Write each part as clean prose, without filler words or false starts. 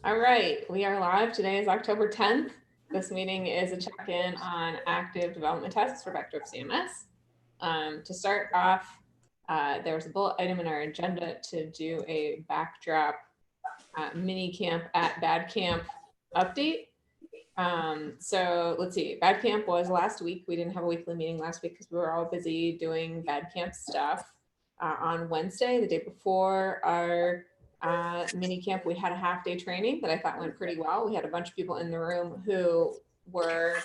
All right, we are live. Today is October 10th. This meeting is a check-in on active development tests for Vector CMS. To start off, there was a bullet item in our agenda to do a backdrop mini camp at Bad Camp update. So let's see, Bad Camp was last week. We didn't have a weekly meeting last week because we were all busy doing Bad Camp stuff. On Wednesday, the day before our mini camp, we had a half day training that I thought went pretty well. We had a bunch of people in the room who were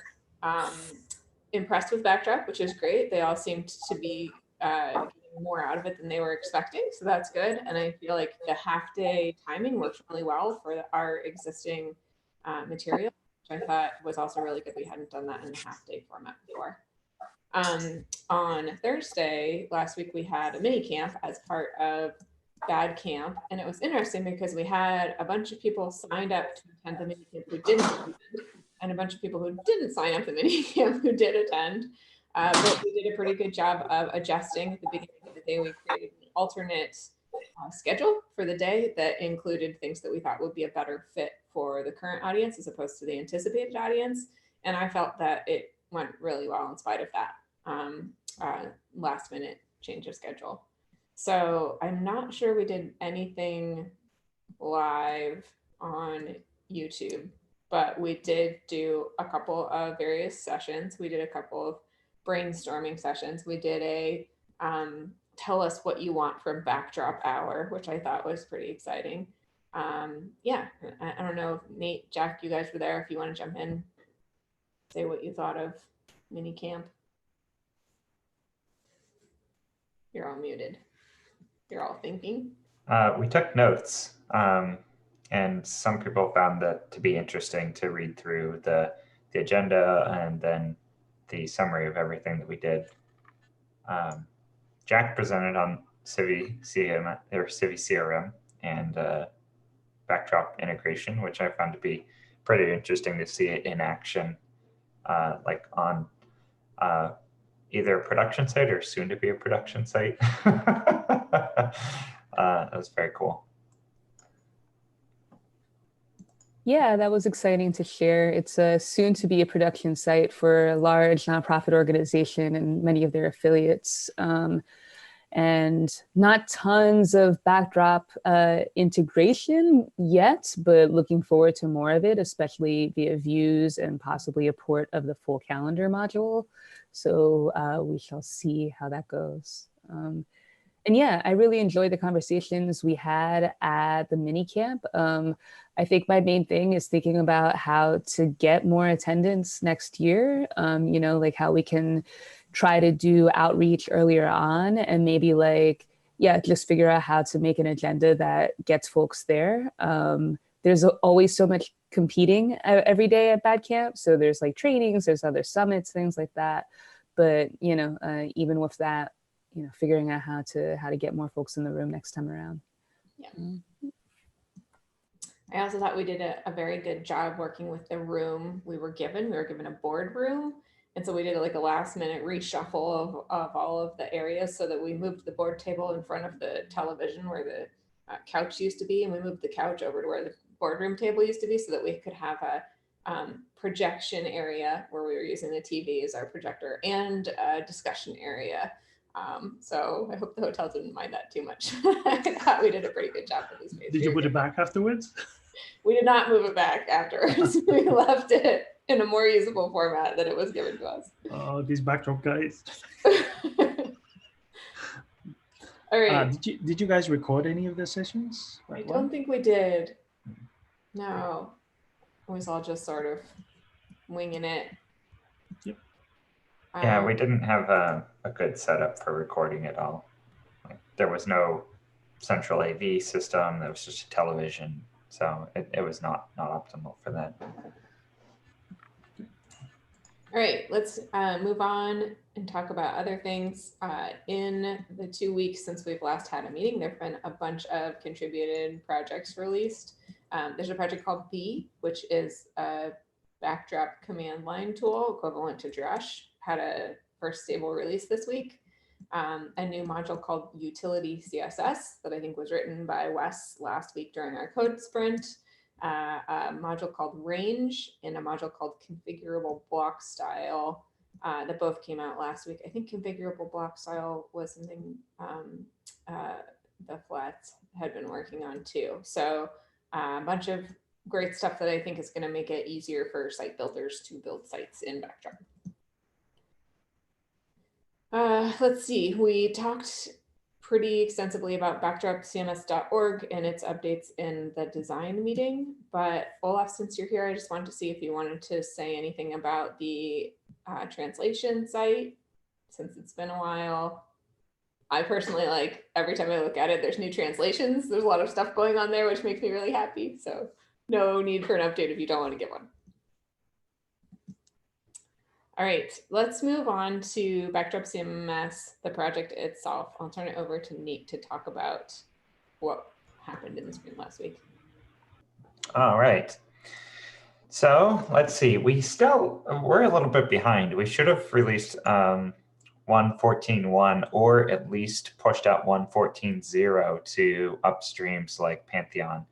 impressed with Backdrop, which is great. They all seemed to be getting more out of it than they were expecting, so that's good. And I feel like the half day timing works really well for our existing material, which I thought was also really good. We hadn't done that in a half day format before. On Thursday last week, we had a mini camp as part of Bad Camp, and it was interesting because we had a bunch of people signed up to attend the mini camp who didn't attend, and a bunch of people who didn't sign up the mini camp who did attend. But we did a pretty good job of adjusting at the beginning of the day. We created an alternate schedule for the day that included things that we thought would be a better fit for the current audience as opposed to the anticipated audience. And I felt that it went really well in spite of that last minute change of schedule. So I'm not sure we did anything live on YouTube, but we did do a couple of various sessions. We did a couple of brainstorming sessions. We did a tell us what you want from Backdrop Hour, which I thought was pretty exciting. Yeah, I don't know if Nate, Jack, you guys were there. If you want to jump in, say what you thought of mini camp. You're all muted. You're all thinking. We took notes, and some people found that to be interesting to read through the agenda and then the summary of everything that we did. Jack presented on Civi CRM and Backdrop integration, which I found to be pretty interesting to see it in action, like on either a production site or soon to be a production site. That was very cool. Yeah, that was exciting to share. It's a soon to be a production site for a large nonprofit organization and many of their affiliates. And not tons of Backdrop integration yet, but looking forward to more of it, especially via views and possibly a port of the full calendar module. So we shall see how that goes. And yeah, I really enjoyed the conversations we had at the mini camp. I think my main thing is thinking about how to get more attendance next year, you know, like how we can try to do outreach earlier on and maybe like, yeah, just figure out how to make an agenda that gets folks there. There's always so much competing every day at Bad Camp. So there's like trainings, there's other summits, things like that. But, you know, even with that, you know, figuring out how to get more folks in the room next time around. Yeah. I also thought we did a very good job working with the room we were given. We were given a board room. And so we did like a last minute reshuffle of all of the areas so that we moved the board table in front of the television where the couch used to be. And we moved the couch over to where the boardroom table used to be so that we could have a projection area where we were using the TV as our projector and a discussion area. So I hope the hotel didn't mind that too much. I thought we did a pretty good job with this space. Did you put it back afterwards? We did not move it back afterwards. We left it in a more usable format than it was given to us. Oh, these Backdrop guys. All right. Did you guys record any of the sessions? I don't think we did. No. It was all just sort of winging it. Yep. Yeah, we didn't have a good setup for recording it all. Like, there was no central AV system. There was just a television. So it was not optimal for that. All right, let's move on and talk about other things. In the 2 weeks since we've last had a meeting, there have been a bunch of contributed projects released. There's a project called B, which is a Backdrop command line tool equivalent to Drush, had a first stable release this week. A new module called Utility CSS that I think was written by Wes last week during our code sprint. a module called range and a module called configurable block style that both came out last week. I think configurable block style was something the flats had been working on too. So a bunch of great stuff that I think is going to make it easier for site builders to build sites in Backdrop. Let's see, we talked pretty extensively about backdropcms.org and its updates in the design meeting, but Olaf, since you're here, I just wanted to see if you wanted to say anything about the translation site, since it's been a while. I personally, like, every time I look at it, there's new translations. There's a lot of stuff going on there, which makes me really happy. So no need for an update if you don't want to give one. All right, let's move on to Backdrop CMS, the project itself. I'll turn it over to Nate to talk about what happened in the sprint last week. All right. So let's see, we're a little bit behind. We should have released 1.14.1 or at least pushed out 1.14.0 to upstreams like Pantheon,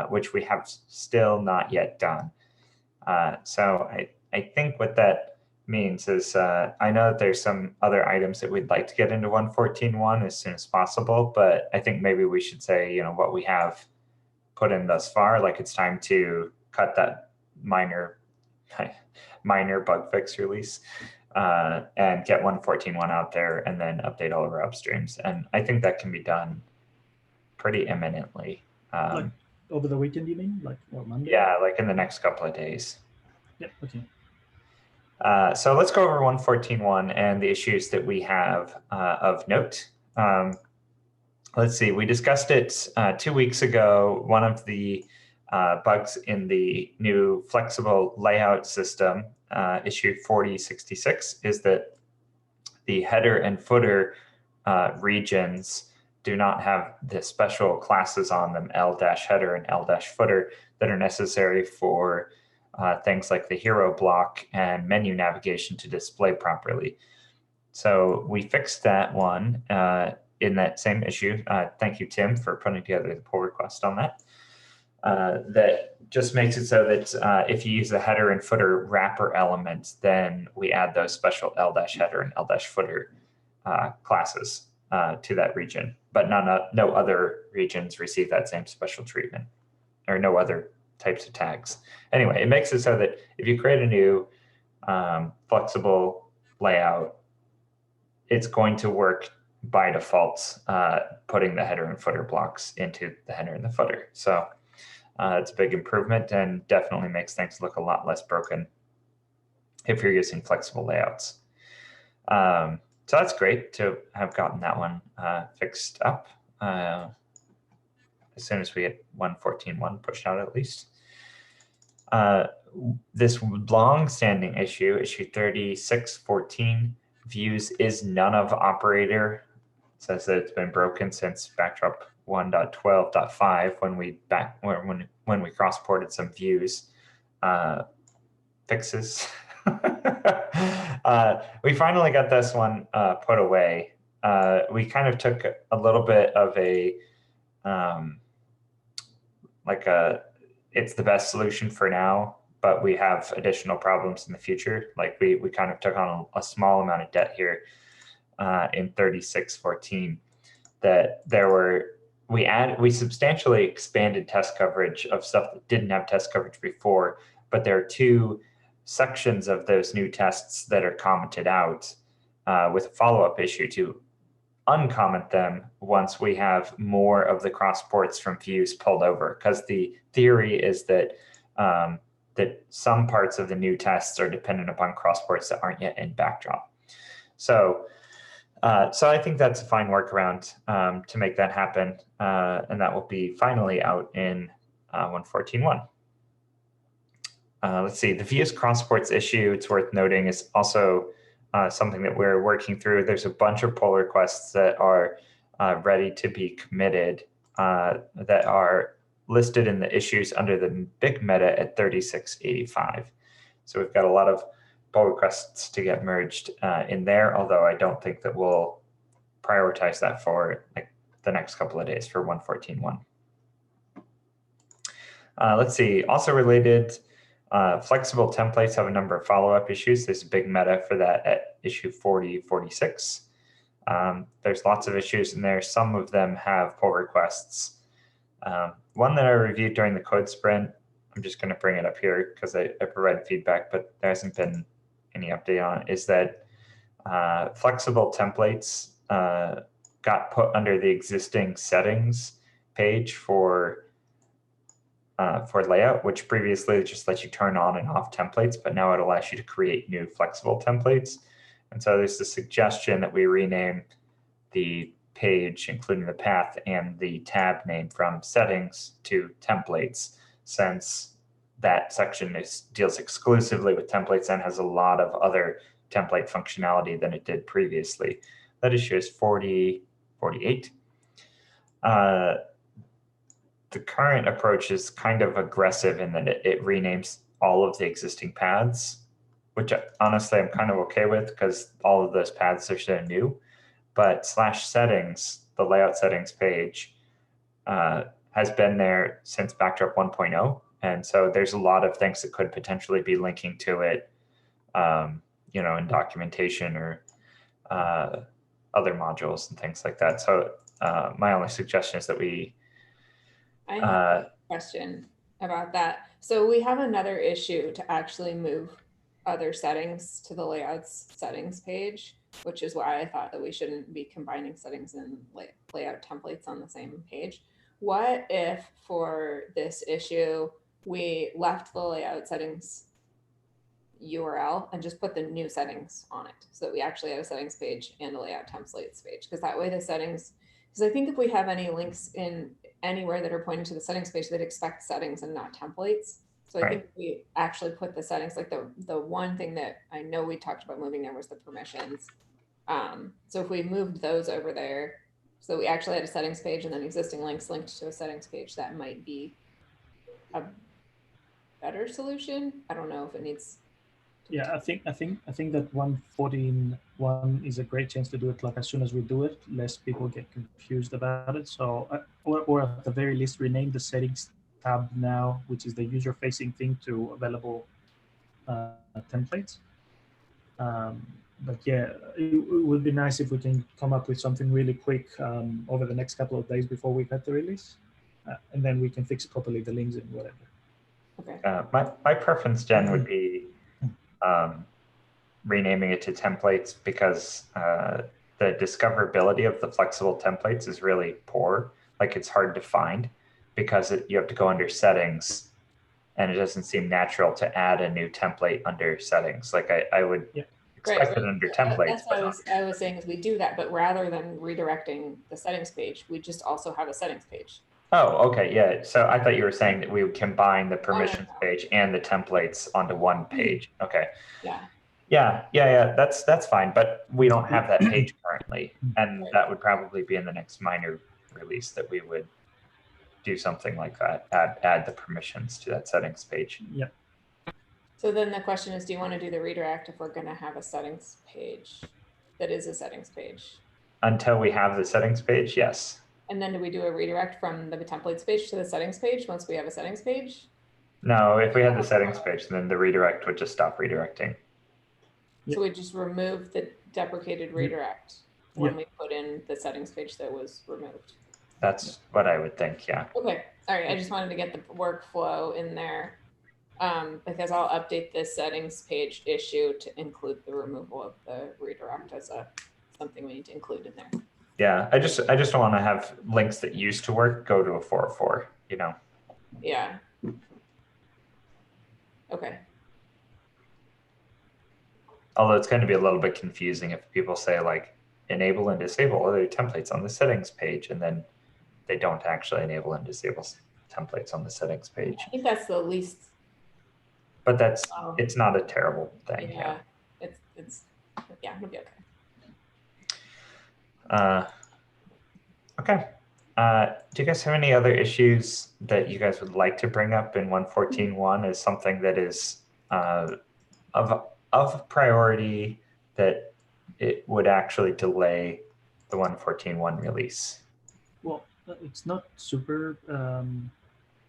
which we have still not yet done. So I think what that means is I know that there's some other items that we'd like to get into 1.14.1 as soon as possible, but I think maybe we should say, you know, what we have put in thus far, like it's time to cut that minor bug fix release and get 1.14.1 out there and then update all of our upstreams. And I think that can be done pretty imminently. Like over the weekend, you mean? Like what, Monday? Yeah, like in the next couple of days. Yeah, okay. So let's go over 1.14.1 and the issues that we have of note. Let's see, we discussed it 2 weeks ago. One of the bugs in the new flexible layout system, issue 4066, is that the header and footer regions do not have the special classes on them, L-header and L-footer, that are necessary for things like the hero block and menu navigation to display properly. So we fixed that one in that same issue. Thank you, Tim, for putting together the pull request on that. That just makes it so that if you use the header and footer wrapper element, then we add those special L-header and L-footer classes to that region, but no other regions receive that same special treatment, or no other types of tags. Anyway, it makes it so that if you create a new flexible layout, it's going to work by default, putting the header and footer blocks into the header and the footer. So it's a big improvement and definitely makes things look a lot less broken if you're using flexible layouts. So that's great to have gotten that one fixed up as soon as we get 1.14.1 pushed out at least. This long-standing issue, issue 3614, views is none of operator. It says that it's been broken since Backdrop 1.12.5 when we cross-ported some views fixes. We finally got this one put away. We kind of took a little bit of a it's the best solution for now, but we have additional problems in the future. Like we kind of took on a small amount of debt here in 3614 that we substantially expanded test coverage of stuff that didn't have test coverage before, but there are two sections of those new tests that are commented out with a follow-up issue to uncomment them once we have more of the cross ports from views pulled over, because the theory is that that some parts of the new tests are dependent upon cross ports that aren't yet in Backdrop. So I think that's a fine workaround to make that happen, and that will be finally out in 1.14.1. Let's see, the views cross ports issue, it's worth noting, is also something that we're working through. There's a bunch of pull requests that are ready to be committed that are listed in the issues under the big meta at 3685. So we've got a lot of pull requests to get merged in there, although I don't think that we'll prioritize that for like the next couple of days for 1.14.1. Let's see. Also related, flexible templates have a number of follow-up issues. There's a big meta for that at issue 4046. There's lots of issues in there. Some of them have pull requests. One that I reviewed during the code sprint, I'm just going to bring it up here because I provided feedback, but there hasn't been any update on it, is that flexible templates got put under the existing settings page for layout, which previously just lets you turn on and off templates, but now it allows you to create new flexible templates. And so there's the suggestion that we rename the page, including the path and the tab name, from settings to templates, since that section deals exclusively with templates and has a lot of other template functionality than it did previously. That issue is 4048. The current approach is kind of aggressive in that it renames all of the existing paths, which honestly I'm kind of okay with because all of those paths are so new. But /settings, the layout settings page, has been there since Backdrop 1.0. And so there's a lot of things that could potentially be linking to it, in documentation or other modules and things like that. So my only suggestion is that we I have a question about that. So we have another issue to actually move other settings to the layouts settings page, which is why I thought that we shouldn't be combining settings and layout templates on the same page. What if for this issue, we left the layout settings URL and just put the new settings on it so that we actually have a settings page and a layout templates page? Because that way the settings, because I think if we have any links in anywhere that are pointing to the settings page, that expect settings and not templates. So I think we actually put the settings, like the one thing that I know we talked about moving there was the permissions. So if we moved those over there, so we actually had a settings page and then existing links linked to a settings page, that might be a better solution. I don't know if it needs. Yeah, I think that 114.1 is a great chance to do it. Like as soon as we do it, less people get confused about it. So, or at the very least, rename the settings tab now, which is the user-facing thing, to available templates. But yeah, it would be nice if we can come up with something really quick over the next couple of days before we cut the release, and then we can fix properly the links and whatever. Okay. My preference, Jen, would be renaming it to templates, because the discoverability of the flexible templates is really poor. Like, it's hard to find because you have to go under settings, and it doesn't seem natural to add a new template under settings. Like I would expect it under templates. That's what I was saying is we do that, but rather than redirecting the settings page, we just also have a settings page. Oh, okay, yeah. So I thought you were saying that we would combine the permissions page and the templates onto one page. Okay. Yeah. Yeah. That's fine, but we don't have that page currently, and that would probably be in the next minor release that we would do something like that. Add the permissions to that settings page. Yep. So then the question is, do you want to do the redirect if we're going to have a settings page that is a settings page? Until we have the settings page, yes. And then do we do a redirect from the templates page to the settings page once we have a settings page? No, if we had the settings page, then the redirect would just stop redirecting. So we just remove the deprecated redirect when we put in the settings page that was removed. That's what I would think, yeah. Okay, all right. I just wanted to get the workflow in there because I'll update this settings page issue to include the removal of the redirect as something we need to include in there. Yeah, I just don't want to have links that used to work go to a 404, you know? Yeah. Okay. Although it's going to be a little bit confusing if people say like enable and disable other templates on the settings page, and then they don't actually enable and disable templates on the settings page. I think that's the least. But it's not a terrible thing. Yeah. It's it'll be okay. Okay. Do you guys have any other issues that you guys would like to bring up in 114.1 as something that is of priority that it would actually delay the 114.1 release? Well, it's not super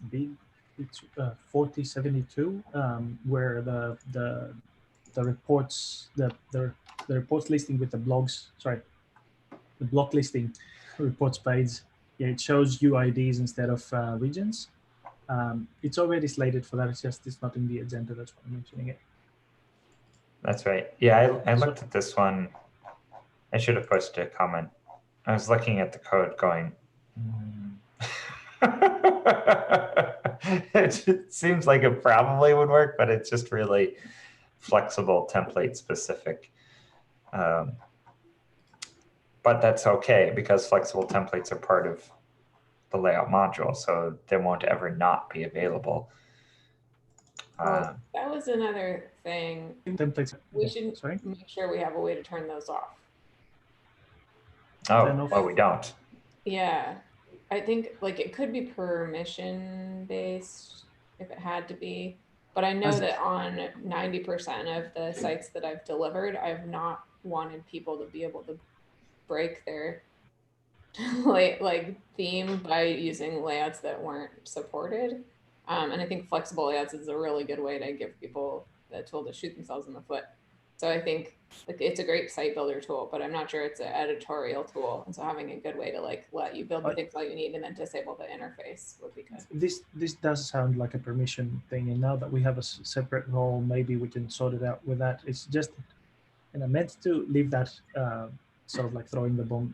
big it's 4072, where the reports the reports listing with the blogs, sorry, the block listing reports page, yeah, it shows UIDs instead of regions. It's already slated for that. It's just it's not in the agenda. That's why I'm mentioning it. That's right. Yeah, I So- looked at this one. I should have posted a comment. I was looking at the code going, it seems like it probably would work, but it's just really flexible template specific. But that's okay because flexible templates are part of the layout module, so they won't ever not be available. Well, that was another thing. Templates. We yeah, should sorry. make sure we have a way to turn those off. Oh, Then well, we don't. Yeah, I think like it could be permission based if it had to be, but I know As- that on 90% of the sites that I've delivered, I've not wanted people to be able to break their like theme by using layouts that weren't supported. And I think flexible layouts is a really good way to give people the tool to shoot themselves in the foot. So I think like it's a great site builder tool, but I'm not sure it's an editorial tool. And so having a good way to like let you build the things all you need and then disable the interface would be good. This does sound like a permission thing, and now that we have a separate role, maybe we can sort it out with that. It's just, and I meant to leave that sort of like throwing the bomb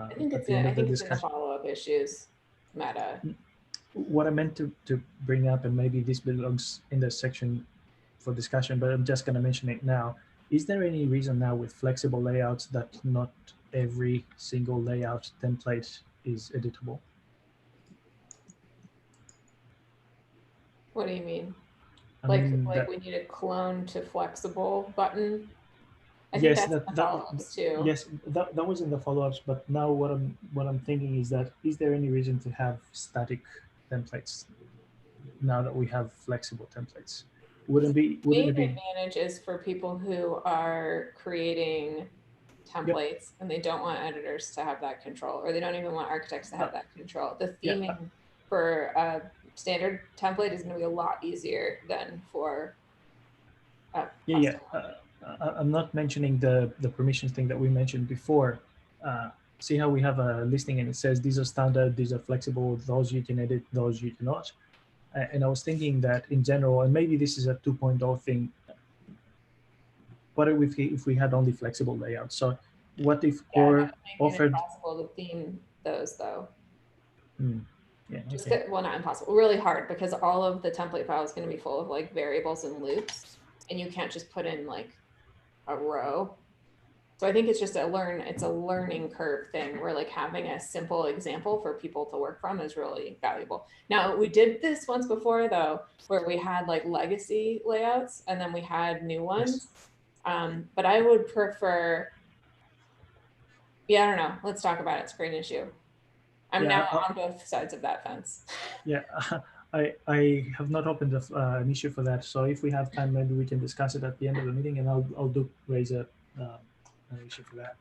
I think at it's the end I of the think it's in the discussion. follow-up issues meta. What I meant to bring up, and maybe this belongs in the section for discussion, but I'm just going to mention it now. Is there any reason now with flexible layouts that not every single layout template is editable? What do you mean? I Like mean, like we need a clone to flexible button. I think yes, that's in the follow-ups too. yes, that was in the follow-ups. But now what I'm thinking is that is there any reason to have static templates now that we have flexible templates? Wouldn't it Main be advantage is for people who are creating templates and they don't want editors to have that control, or they don't even want architects to have that control. The Yeah. theming for a standard template is going to be a lot easier than for yeah. I'm not mentioning the permissions thing that we mentioned before. See how we have a listing and it says these are standard, these are flexible, those you can edit, those you cannot. And I was thinking that in general, and maybe this is a 2.0 thing, what if we had only flexible layouts? So what if Core offered... It's impossible to theme those though. Yeah, Just okay. well, not impossible, really hard, because all of the template file is going to be full of like variables and loops, and you can't just put in like a row. So I think it's just it's a learning curve thing where like having a simple example for people to work from is really valuable. Now we did this once before though, where we had like legacy layouts and then we had new ones. But I would prefer, yeah, I don't know. Let's talk about it. It's a great issue. I'm now on both sides of that fence. Yeah, I have not opened an issue for that. So if we have time, maybe we can discuss it at the end of the meeting, and I'll raise an issue for that.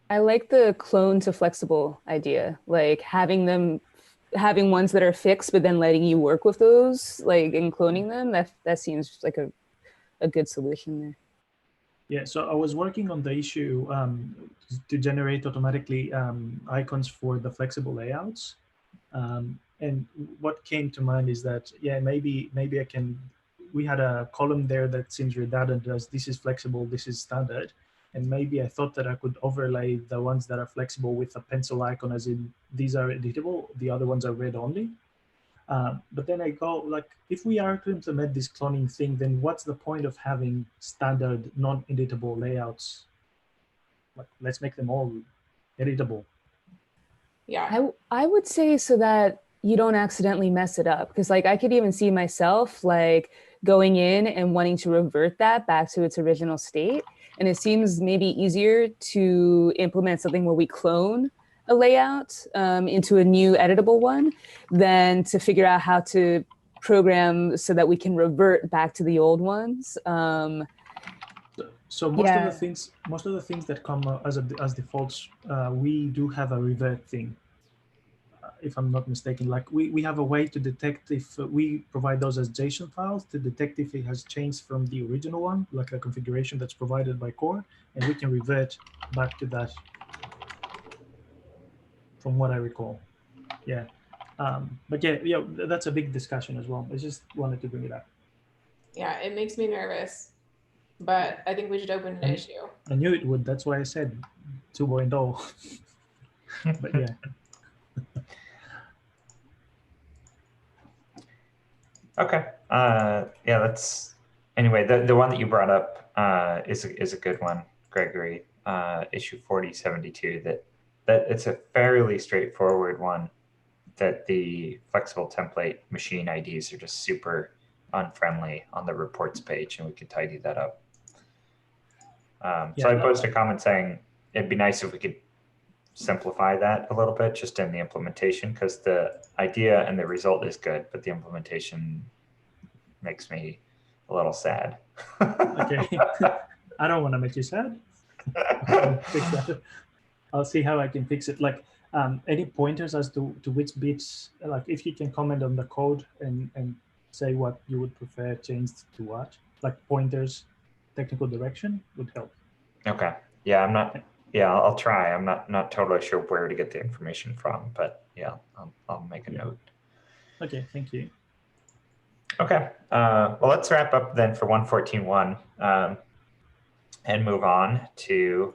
I like the clone to flexible idea, like having ones that are fixed, but then letting you work with those, like and cloning them. That seems like a good solution there. Yeah, so I was working on the issue to generate automatically icons for the flexible layouts. And what came to mind is that, yeah, maybe I can, we had a column there that seems redundant as this is flexible, this is standard. And maybe I thought that I could overlay the ones that are flexible with a pencil icon as in these are editable, the other ones are read only. But then I go like, if we are to implement this cloning thing, then what's the point of having standard non-editable layouts? Like, let's make them all editable. Yeah, I would say so that you don't accidentally mess it up, because like I could even see myself like going in and wanting to revert that back to its original state. And it seems maybe easier to implement something where we clone a layout into a new editable one than to figure out how to program so that we can revert back to the old ones. So most of the things that come as defaults, we do have a revert thing. if I'm not mistaken, like we have a way to detect if we provide those as JSON files to detect if it has changed from the original one, like a configuration that's provided by core, and we can revert back to that from what I recall. Yeah. But yeah, that's a big discussion as well. I just wanted to bring it up. Yeah, it makes me nervous, but I think we should open an issue. I knew it would. That's why I said 2.0. But yeah. Okay. Yeah, that's anyway. The one that you brought up is a good one, Gregory. Issue 4072. That it's a fairly straightforward one. That the flexible template machine IDs are just super unfriendly on the reports page, and we could tidy that up. So I posted a comment saying it'd be nice if we could simplify that a little bit just in the implementation, because the idea and the result is good, but the implementation makes me a little sad. Okay. I don't want to make you sad. I'll see how I can fix it. Like any pointers as to which bits, like if you can comment on the code and say what you would prefer changed to what, like pointers, technical direction would help. Okay. Yeah, I'll try. I'm not totally sure where to get the information from, but yeah, I'll make a note. Okay, thank you. Okay. Well, let's wrap up then for 114.1 and move on to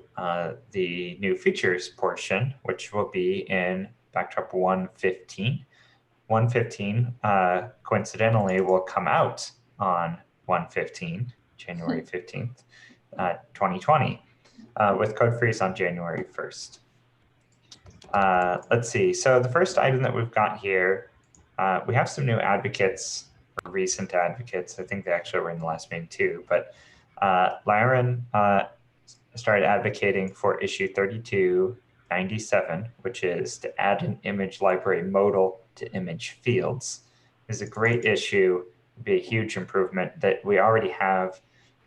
the new features portion, which will be in Backdrop 115. 115 coincidentally will come out on 115, January 15th, 2020, with code freeze on January 1st. Let's see. So the first item that we've got here, we have some new advocates, recent advocates. I think they actually were in the last meeting too, but Laren started advocating for issue 3297, which is to add an image library modal to image fields. It's a great issue, it'd be a huge improvement that we already have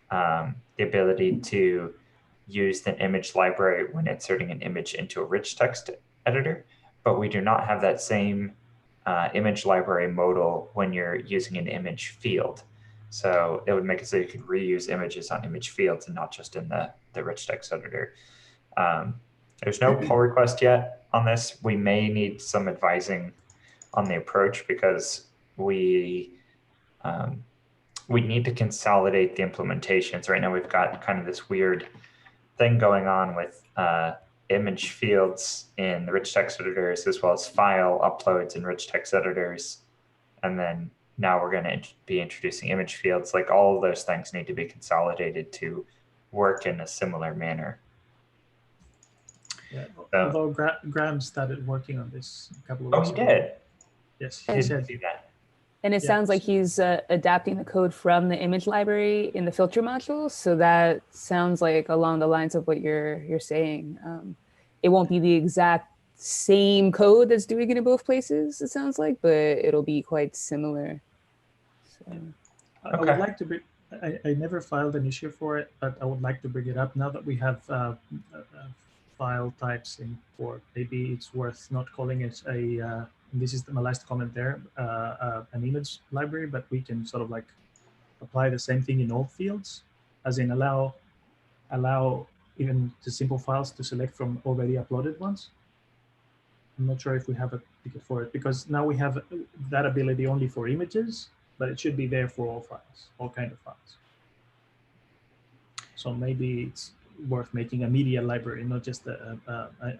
the ability to use the image library when inserting an image into a rich text editor, but we do not have that same image library modal when you're using an image field. So it would make it so you could reuse images on image fields and not just in the rich text editor. There's no pull request yet on this. We may need some advising on the approach because we need to consolidate the implementations. Right now we've got kind of this weird thing going on with image fields in the rich text editors, as well as file uploads in rich text editors. And then now we're going to be introducing image fields. Like all of those things need to be consolidated to work in a similar manner. Yeah, although Graham started working on this a couple of weeks ago. Oh, he did? Yes, he said that. And it sounds like he's adapting the code from the image library in the filter module. So that sounds like along the lines of what you're saying. It won't be the exact same code that's doing it in both places, it sounds like, but it'll be quite similar. So. I would like to bring, I never filed an issue for it, but I would like to bring it up now that we have file types in import. Maybe it's worth not calling it a, this is my last comment there, an image library, but we can sort of like apply the same thing in all fields, as in allow even the simple files to select from already uploaded ones. I'm not sure if we have a ticket for it, because now we have that ability only for images, but it should be there for all files, all kind of files. So maybe it's worth making a media library, not just an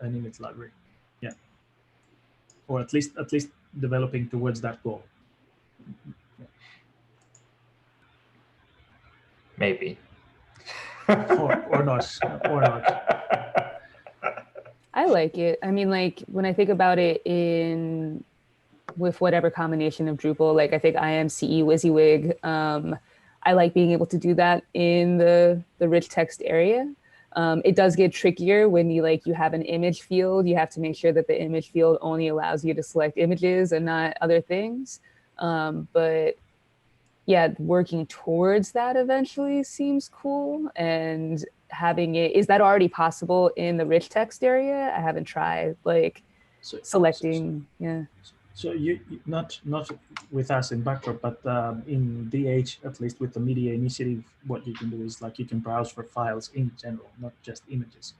image library. Yeah, or at least developing towards that goal. Yeah. Maybe. or not. I like it. I mean, like when I think about it with whatever combination of Drupal, like I think IMCE WYSIWYG, I like being able to do that in the rich text area. It does get trickier when you have an image field. You have to make sure that the image field only allows you to select images and not other things. But yeah, working towards that eventually seems cool. And having it, is that already possible in the rich text area? I haven't tried. Like, So, selecting. Yeah. So not with us in Backdrop, but in DH, at least with the Media Initiative, what you can do is like you can browse for files in general, not just images.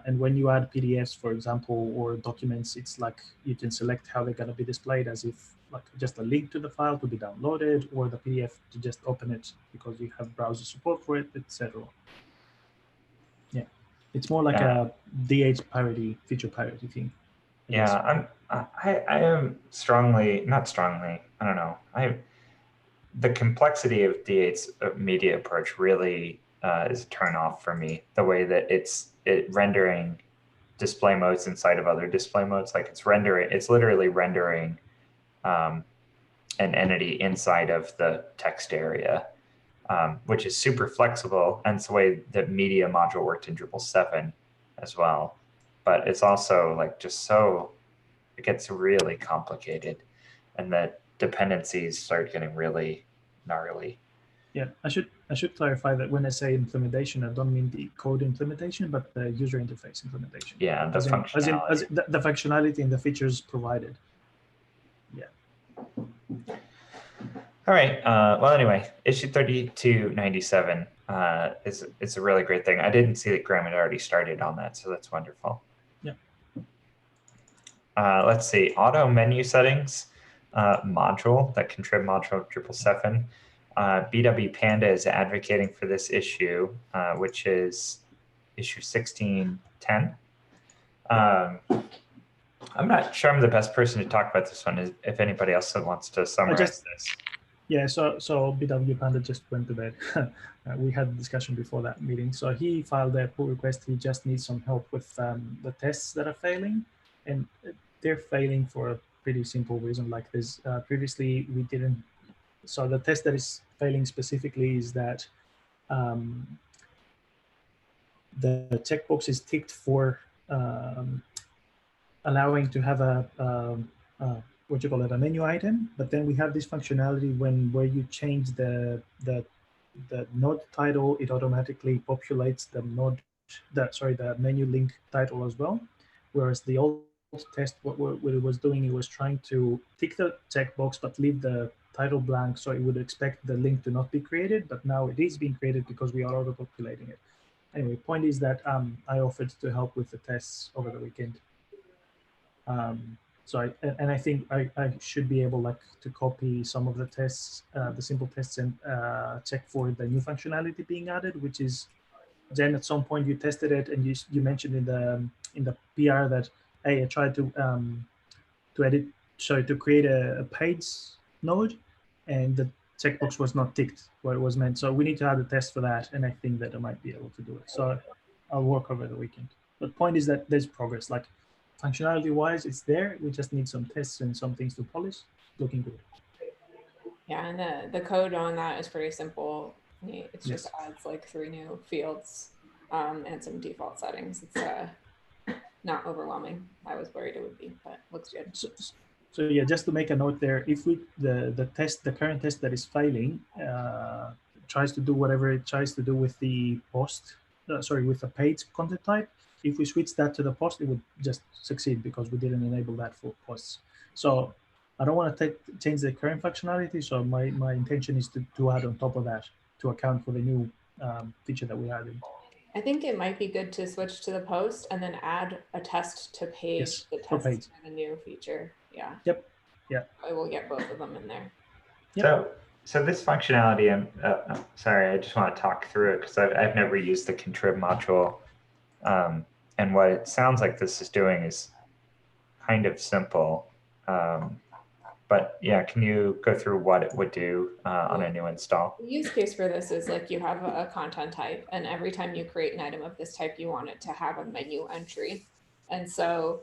And when you add PDFs, for example, or documents, it's like you can select how they're going to be displayed as if like just a link to the file to be downloaded, or the PDF to just open it because you have browser support for it, etc. Yeah, it's more like a DH parity, feature parity thing. Yeah, I am not strongly, I don't know. The complexity of D8's media approach really is a turn off for me. The way that it's rendering display modes inside of other display modes, like it's literally rendering an entity inside of the text area, which is super flexible. And it's the way that media module worked in Drupal 7 as well. But it's also like just it gets really complicated, and the dependencies start getting really gnarly. Yeah, I should clarify that when I say implementation, I don't mean the code implementation, but the user interface implementation. Yeah, the functionality. As in the functionality and the features provided. Yeah. All right. Well, anyway, issue 3297 is a really great thing. I didn't see that Graham had already started on that, so that's wonderful. Yeah. Let's see. Auto menu settings module, that contrib module of Drupal 7. BW Panda is advocating for this issue, which is issue 1610. I'm not sure I'm the best person to talk about this one. If anybody else wants to summarize this. Yeah, so BW Panda just went to bed. We had a discussion before that meeting. So he filed a pull request. He just needs some help with the tests that are failing. And they're failing for a pretty simple reason. Like this, previously we didn't. So the test that is failing specifically is that the checkbox is ticked for allowing to have a menu item, but then we have this functionality where you change the node title, it automatically populates the menu link title as well. Whereas the old test, what it was doing, it was trying to tick the checkbox but leave the title blank, so it would expect the link to not be created, but now it is being created because we are auto-populating it. Anyway, point is that I offered to help with the tests over the weekend. So I think I should be able to copy some of the tests, the simple tests, and check for the new functionality being added, which is, Jen, at some point you tested it and you mentioned in the PR that, hey, I tried to create a page node, and the checkbox was not ticked where it was meant. So we need to add a test for that, and I think that I might be able to do it. So I'll work over the weekend. But point is that there's progress. Like, functionality-wise, it's there. We just need some tests and some things to polish. Looking good. Yeah, and the code on that is pretty simple. It just adds like 3 new fields and some default settings. It's not overwhelming. I was worried it would be, but looks good. So yeah, just to make a note there, if the current test that is failing tries to do whatever it tries to do with the post, with the page content type, if we switch that to the post, it would just succeed because we didn't enable that for posts. So I don't want to change the current functionality. So my intention is to add on top of that to account for the new feature that we added. I think it might be good to switch to the post and then add a test to page. Yes, the test to the new feature. Yeah. Yep. Yeah. I will get both of them in there. Yep. So this functionality, I'm sorry, I just want to talk through it because I've never used the contrib module. And what it sounds like this is doing is kind of simple. But yeah, can you go through what it would do on a new install? The use case for this is like you have a content type, and every time you create an item of this type, you want it to have a menu entry. And so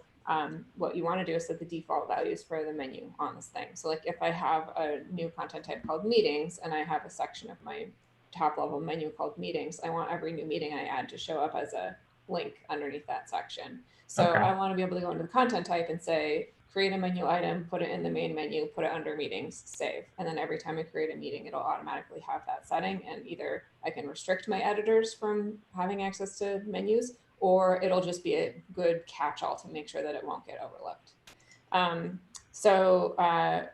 what you want to do is set the default values for the menu on this thing. So like if I have a new content type called meetings and I have a section of my top level menu called meetings, I want every new meeting I add to show up as a link underneath that section. So okay. I want to be able to go into the content type and say, create a menu item, put it in the main menu, put it under meetings, save. And then every time I create a meeting, it'll automatically have that setting. And either I can restrict my editors from having access to menus, or it'll just be a good catch-all to make sure that it won't get overlooked.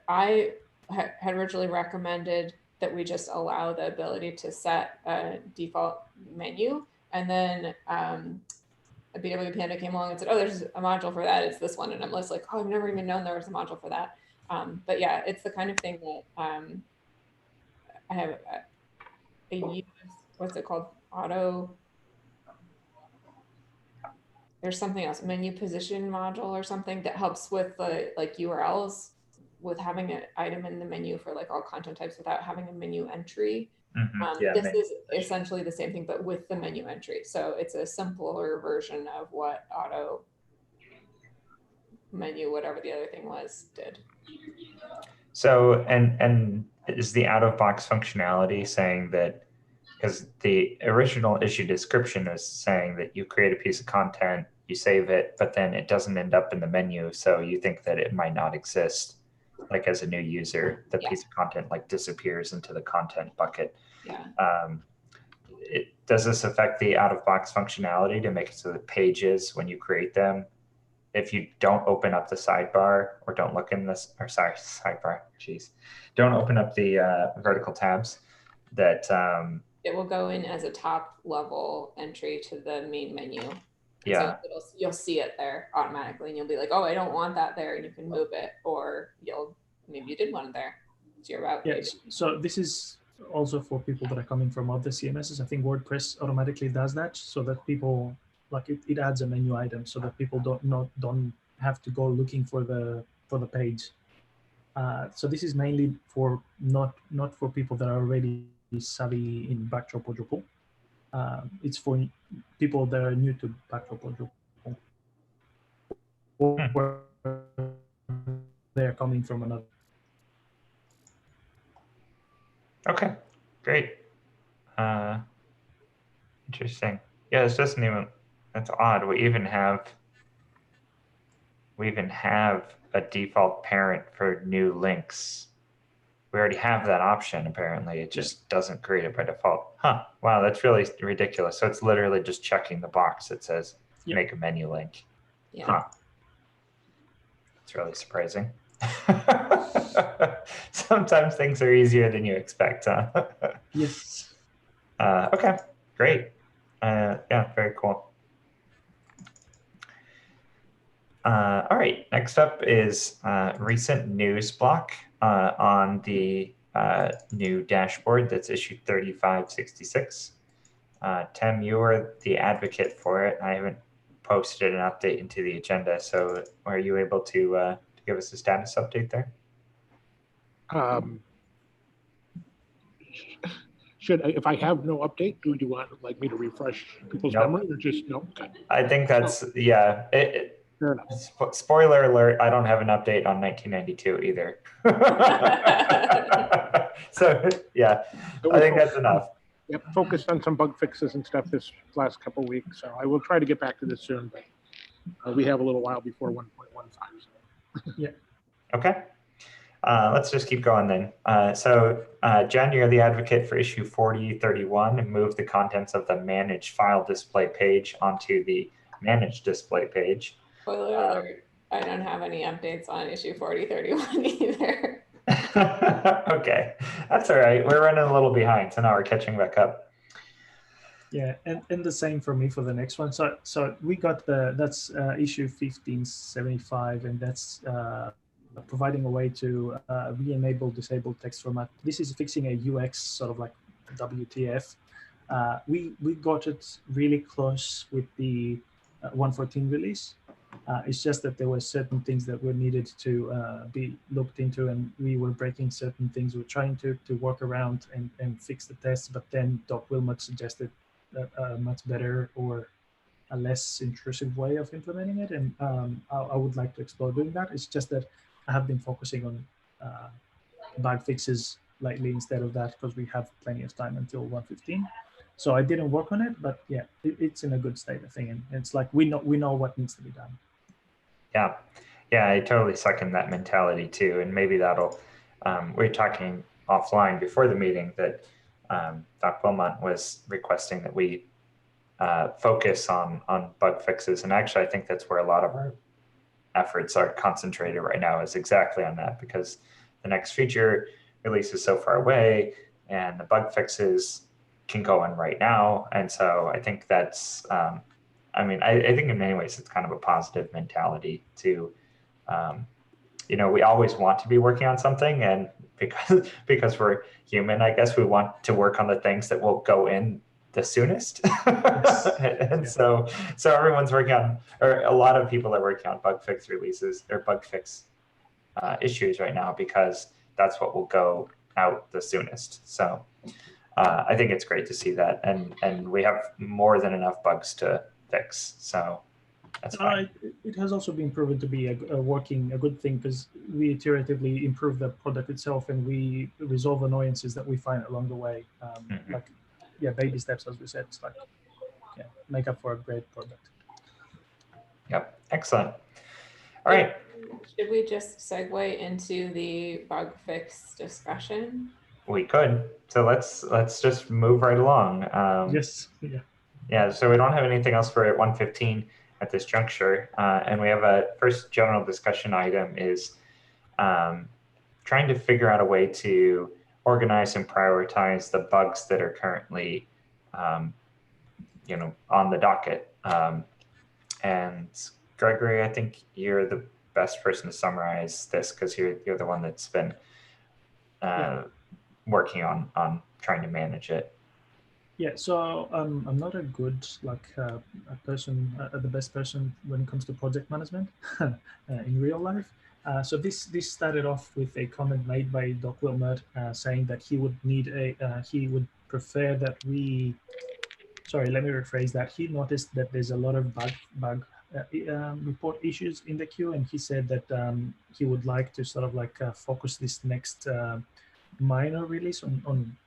I had originally recommended that we just allow the ability to set a default menu, and then BW Panda came along and said, oh, there's a module for that. It's this one. And I'm just like, oh, I've never even known there was a module for that. But yeah, it's the kind of thing that I have a use, what's it called? There's something else, menu position module or something that helps with the like URLs with having an item in the menu for like all content types without having a menu entry. This is essentially the same thing, but with the menu entry. So it's a simpler version of what auto menu, whatever the other thing was, did. So, and is the out of box functionality saying that, because the original issue description is saying that you create a piece of content, you save it, but then it doesn't end up in the menu. So you think that it might not exist, like as a new user, the piece of content like disappears into the content bucket. Yeah. Does this affect the out of box functionality to make it so that pages, when you create them, if you don't open up the sidebar or don't look in this, or sorry, sidebar, geez, don't open up the vertical tabs, that it will go in as a top level entry to the main menu. Yeah. So you'll see it there automatically, and you'll be like, oh, I don't want that there, and you can move it, or maybe you did want it there. It's your route. Yes. So this is also for people that are coming from other CMSs. I think WordPress automatically does that, so that people, like it adds a menu item so that people don't have to go looking for the page. So this is mainly for not for people that are already savvy in Backdrop or Drupal. It's for people that are new to Backdrop or Drupal, or they're coming from another. Okay, great. Interesting. Yeah, this doesn't even, that's odd. We even have a default parent for new links. We already have that option, apparently. It just doesn't create it by default. Huh, wow, that's really ridiculous. So it's literally just checking the box that says make a menu link. Yeah. Huh. It's really surprising. Sometimes things are easier than you expect, huh? Yes. Okay, great. Yeah, very cool. All right, next up is recent news block on the new dashboard that's issued 3566. Tim, you are the advocate for it. I haven't posted an update into the agenda, so are you able to give us a status update there? If I have no update, do you want like me to refresh people's memory or just no? Okay. I think that's fair enough. Spoiler alert, I don't have an update on 1992 either. So yeah, I think that's enough. Yep, focused on some bug fixes and stuff this last couple of weeks, so I will try to get back to this soon, but we have a little while before 1.15. So. Yeah. Okay. Let's just keep going then. Jen, you're the advocate for issue 4031 and move the contents of the manage file display page onto the manage display page. Spoiler alert, I don't have any updates on issue 4031 either. Okay, that's all right. We're running a little behind, so now we're catching back up. Yeah, and the same for me for the next one. So we got that's issue 1575, and that's providing a way to re-enable disabled text format. This is fixing a UX sort of like WTF. We got it really close with the 1.14 release. It's just that there were certain things that were needed to be looked into, and we were breaking certain things. We're trying to work around and fix the tests, but then Doc Wilmot suggested a much better or a less intrusive way of implementing it, and I would like to explore doing that. It's just that I have been focusing on bug fixes lately instead of that because we have plenty of time until 1.15. So I didn't work on it, but yeah, it's in a good state, I think, and it's like we know what needs to be done. Yeah, I totally second that mentality too, and maybe that'll. We were talking offline before the meeting that Doc Wilmot was requesting that we focus on bug fixes. And actually, I think that's where a lot of our efforts are concentrated right now, is exactly on that, because the next feature release is so far away and the bug fixes can go in right now. And so I think that's, I think in many ways it's kind of a positive mentality to, we always want to be working on something, and because we're human, I guess we want to work on the things that will go in the soonest. And so everyone's working on, or a lot of people are working on bug fix releases or bug fix issues right now, because that's what will go out the soonest. So I think it's great to see that, and we have more than enough bugs to fix. So that's fine. It has also been proven to be a good thing, because we iteratively improve the product itself, and we resolve annoyances that we find along the way. Like, baby steps, as we said. It's like, make up for a great product. Yep, excellent. All right. Should we just segue into the bug fix discussion? We could. So let's just move right along. Yes. Yeah. So we don't have anything else for 115 at this juncture, and we have a first general discussion item is trying to figure out a way to organize and prioritize the bugs that are currently, on the docket. And Gregory, I think you're the best person to summarize this, because you're the one that's been working on trying to manage it. Yeah, so I'm not a good a person, the best person when it comes to project management in real life. So this started off with a comment made by Doc Wilmert saying that he would prefer that we. Sorry, let me rephrase that. He noticed that there's a lot of bug report issues in the queue, and he said that he would like to sort of focus this next minor release on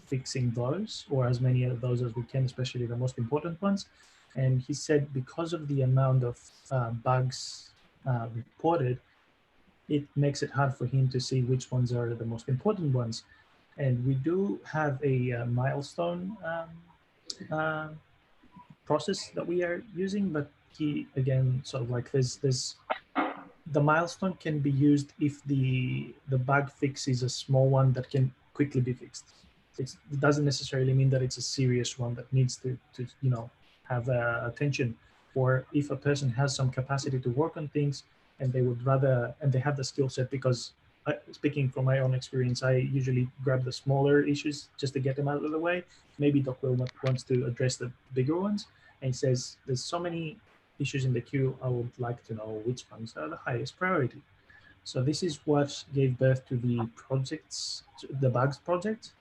fixing those, or as many of those as we can, especially the most important ones. And he said because of the amount of bugs reported, it makes it hard for him to see which ones are the most important ones. And we do have a milestone process that we are using, but he, again, sort of like there's the milestone can be used if the bug fix is a small one that can quickly be fixed. It doesn't necessarily mean that it's a serious one that needs to have attention. Or if a person has some capacity to work on things and they would rather, and they have the skill set, because speaking from my own experience, I usually grab the smaller issues just to get them out of the way. Maybe Doc Wilmot wants to address the bigger ones, and he says, there's so many issues in the queue, I would like to know which ones are the highest priority. So this is what gave birth to the bugs project.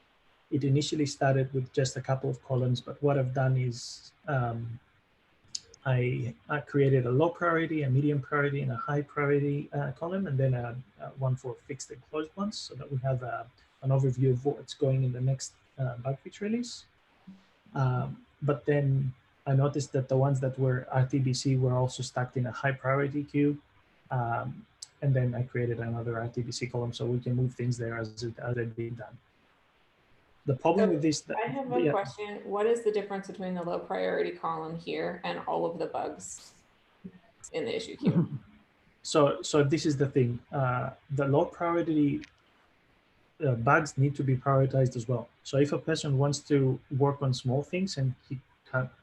It initially started with just a couple of columns, but what I've done is I created a low priority, a medium priority, and a high priority column, and then one for fixed and closed ones, so that we have an overview of what's going in the next bug fix release. But then I noticed that the ones that were RTBC were also stacked in a high priority queue. And then I created another RTBC column so we can move things there as they're being done. The problem with this... I have a question. What is the difference between the low priority column here and all of the bugs in the issue queue? So this is the thing. The low priority bugs need to be prioritized as well. So if a person wants to work on small things and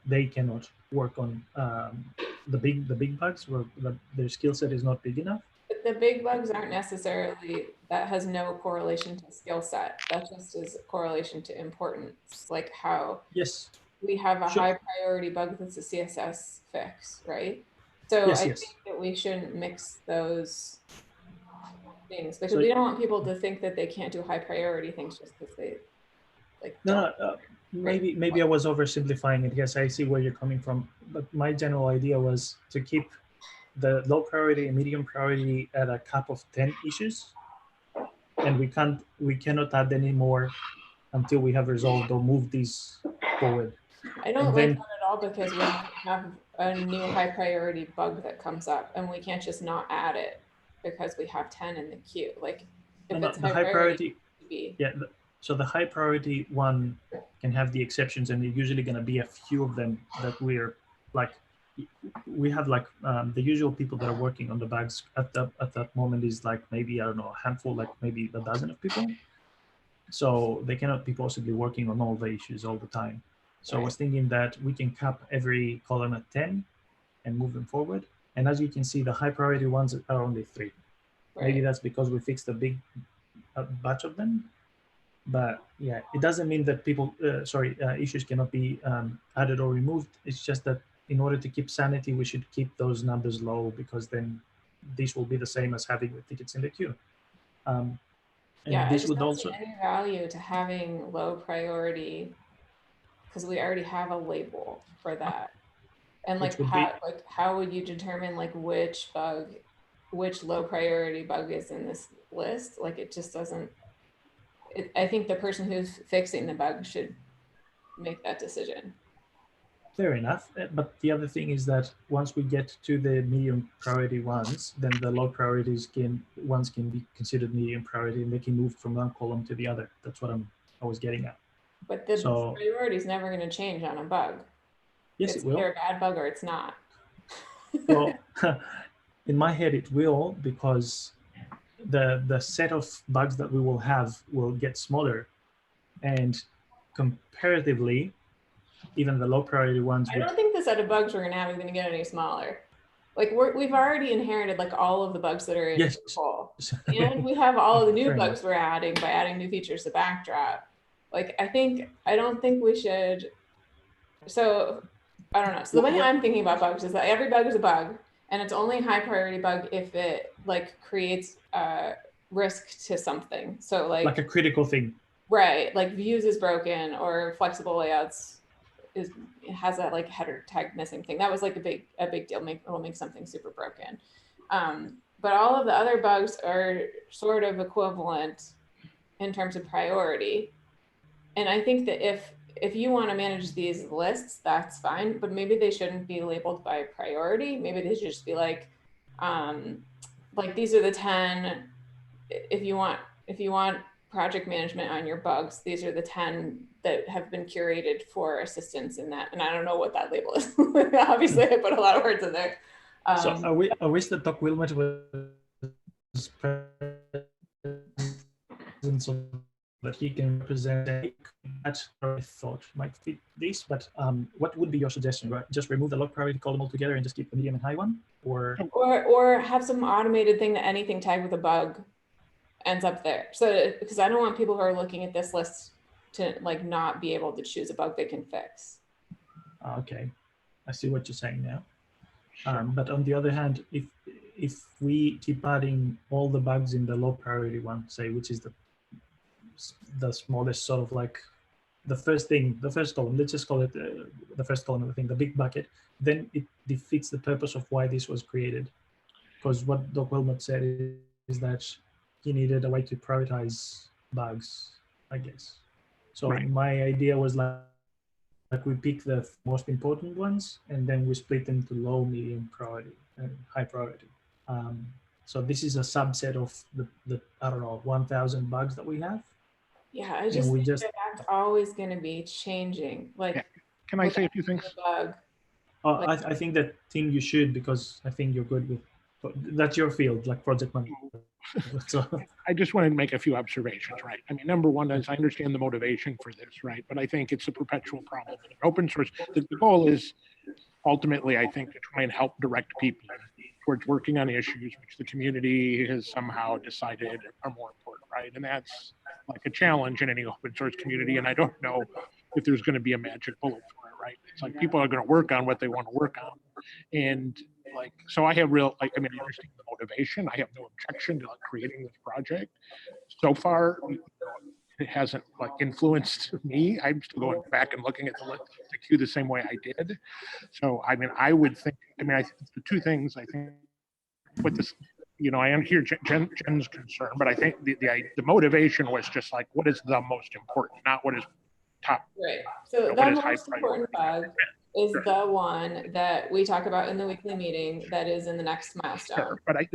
they cannot work on the big bugs, where their skill set is not big enough. But the big bugs aren't necessarily, that has no correlation to skill set. That just is a correlation to importance, like how we have a high priority bug that's a CSS fix, right? So I think that we shouldn't mix those things, because we don't want people to think that they can't do high priority things just because they maybe I was oversimplifying it. Yes, I see where you're coming from, but my general idea was to keep the low priority and medium priority at a cap of 10 issues, and we cannot add any more until we have resolved or moved these forward. I don't like that at all, because we have a new high priority bug that comes up and we can't just not add it because we have 10 in the queue. Like if it's high priority, So the high priority one can have the exceptions, and they're usually going to be a few of them that we're like, we have like the usual people that are working on the bugs at that moment is like maybe, I don't know, a handful, like maybe a dozen of people. So they cannot be possibly working on all the issues all the time. So I was thinking that we can cap every column at 10 and move them forward. And as you can see, the high priority ones are only 3. Maybe Right. that's because we fixed a big batch of them. But yeah, it doesn't mean that issues cannot be added or removed. It's just that in order to keep sanity, we should keep those numbers low, because then these will be the same as having the tickets in the queue. And Yeah, I this just would don't also, see any value to having low priority because we already have a label for that. And like Which would be- how would you determine like which low priority bug is in this list? Like it just doesn't. I think the person who's fixing the bug should make that decision. fair enough. But the other thing is that once we get to the medium priority ones, then the low priorities can be considered medium priority, and they can move from one column to the other. That's what I was getting at. But the So- priority is never going to change on a bug. Yes, It's it will. either a bad bug or it's not. Well, in my head, it will, because the set of bugs that we will have will get smaller, and comparatively, even the low priority ones I don't think the set of bugs we're going to have is going to get any smaller. Like we've already inherited like all of the bugs that are in Yes. Drupal. And we have all of the new Fair bugs we're adding by adding new features to Backdrop. Like I don't think we should. So I don't know. So the way I'm thinking about bugs is that every bug is a bug, and it's only a high priority bug if it like creates risk to something. So like a critical thing. right, like views is broken or flexible layouts it has that like header tag missing thing. That was like a big deal. Will make something super broken. But all of the other bugs are sort of equivalent in terms of priority. And I think that if you want to manage these lists, that's fine, but maybe they shouldn't be labeled by priority. Maybe they should just be like these are the 10. If you want project management on your bugs, these are the 10 that have been curated for assistance in that. And I don't know what that label is. Obviously, I put a lot of words in there. So I wish that Doc Wilmot was present so that he can present that I thought might fit this. But what would be your suggestion? Right? Just remove the low priority column altogether and just keep the medium and high one, or have some automated thing that anything tagged with a bug ends up there. So because I don't want people who are looking at this list to like not be able to choose a bug they can fix. Okay, I see what you're saying now. But on the other hand, if we keep adding all the bugs in the low priority one, say, which is the smallest sort of like the first column, let's just call it the first column of the thing, the big bucket, then it defeats the purpose of why this was created. Because what Doc Wilmot said is that he needed a way to prioritize bugs, I guess. So Right. My idea was like we pick the most important ones and then we split them to low, medium priority and high priority. So this is a subset of the I don't know, 1,000 bugs that we have. Yeah, I just we think just- that that's always going to be changing. Like, Yeah. Can I say a few things? the bug. I think that Tim, you should, because I think you're good with, that's your field, like project management. So, I just wanted to make a few observations, right? I mean, number one is I understand the motivation for this, right? But I think it's a perpetual problem. In open source, the goal is ultimately, I think, to try and help direct people towards working on issues which the community has somehow decided are more important, right? And that's like a challenge in any open source community. And I don't know if there's going to be a magic bullet for it, right? It's like people are going to work on what they want to work on. And like, so I have I understand the motivation. I have no objection to like creating this project. So far, it hasn't like influenced me. I'm still going back and looking at the queue the same way I did. So, I mean, I would think, the two things I think with this, I am here Jen's concern, but I think the motivation was just like, what is the most important, not what is top. Right. So What the is high most important bug is the one that we talk about in the weekly meeting that is in the next milestone. Sure, but I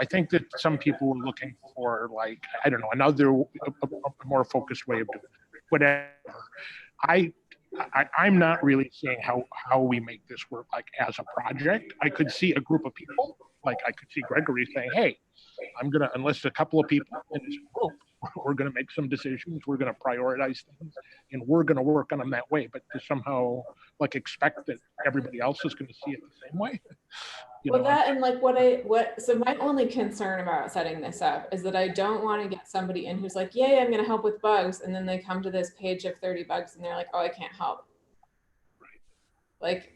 think that some people were looking for, like, I don't know, another a more focused way of doing it. Whatever. I'm not really seeing how we make this work like as a project. I could see a group of people, like I could see Gregory saying, "Hey, I'm going to enlist a couple of people in this group. We're going to make some decisions. We're going to prioritize things, and we're going to work on them that way." But to somehow like expect that everybody else is going to see it the same way. Well, that and like so my only concern about setting this up is that I don't want to get somebody in who's like, yay, I'm going to help with bugs. And then they come to this page of 30 bugs and they're like, oh, I can't help. Like,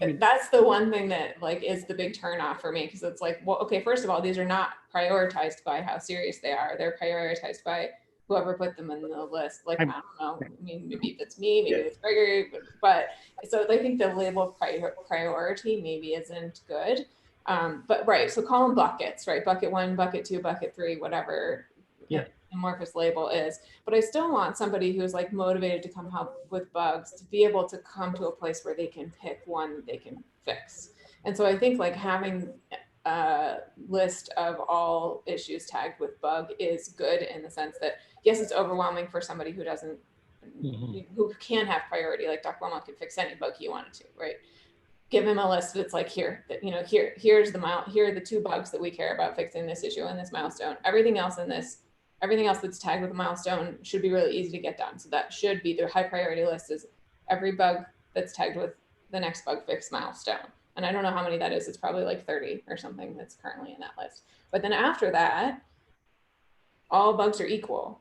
that's the one thing that like is the big turnoff for me. Cause it's like, well, okay, first of all, these are not prioritized by how serious they are. They're prioritized by whoever put them in the list. Like, I don't know. I mean, maybe it's me, maybe it's Gregory, but so I think the label of priority maybe isn't good. But right, so call them buckets, right? Bucket 1, bucket 2, bucket 3, whatever the amorphous label is. But I still want somebody who's like motivated to come help with bugs to be able to come to a place where they can pick one they can fix. And so I think like having a list of all issues tagged with bug is good in the sense that, yes, it's overwhelming for somebody who doesn't, who can have priority, like Dr. Wilmot could fix any bug he wanted to, right? Give him a list that's like, here are the 2 bugs that we care about fixing this issue and this milestone. Everything else that's tagged with a milestone should be really easy to get done. So that should be the high priority list, is every bug that's tagged with the next bug fix milestone. And I don't know how many that is. It's probably like 30 or something that's currently in that list. But then after that, all bugs are equal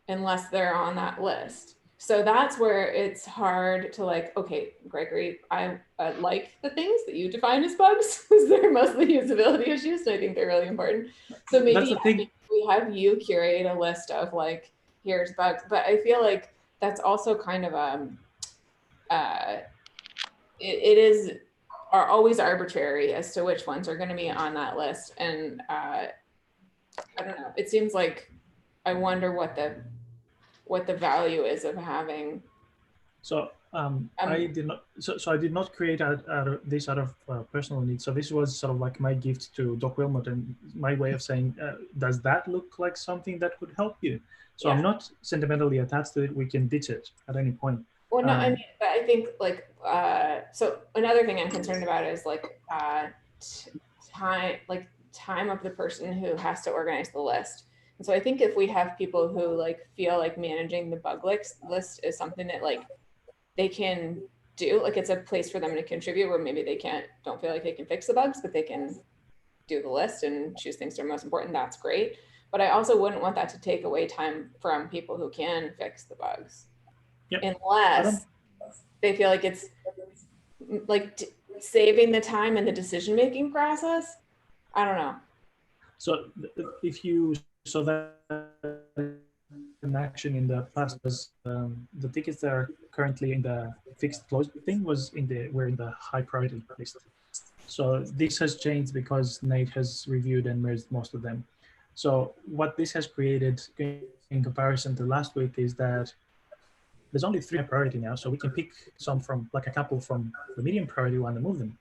unless they're on that list. So that's where it's hard to like, okay, Gregory, I like the things that you define as bugs because they're mostly usability issues. So I think they're really important. So maybe we have you curate a list of like, here's bugs, but I feel like that's also kind of are always arbitrary as to which ones are going to be on that list. And I don't know, it seems like I wonder what the value is of having. So I did not create out of personal need. So this was sort of like my gift to Doc Wilmot and my way of saying, does that look like something that could help you? So I'm not sentimentally attached to it. We can ditch it at any point. Well, no, I mean, but I think like, so another thing I'm concerned about is like time of the person who has to organize the list. And so I think if we have people who like feel like managing the bug list is something that like they can do, like it's a place for them to contribute where maybe they don't feel like they can fix the bugs, but they can do the list and choose things that are most important. That's great. But I also wouldn't want that to take away time from people who can fix the bugs. Yep. Unless they feel like it's like saving the time in the decision-making process. I don't know. So if you saw that in action in the past, was the tickets that are currently in the fixed closed thing were in the high priority list. So this has changed because Nate has reviewed and merged most of them. So what this has created in comparison to last week is that there's only 3 high priority now, so we can pick some from, like a couple from the medium priority one and move them.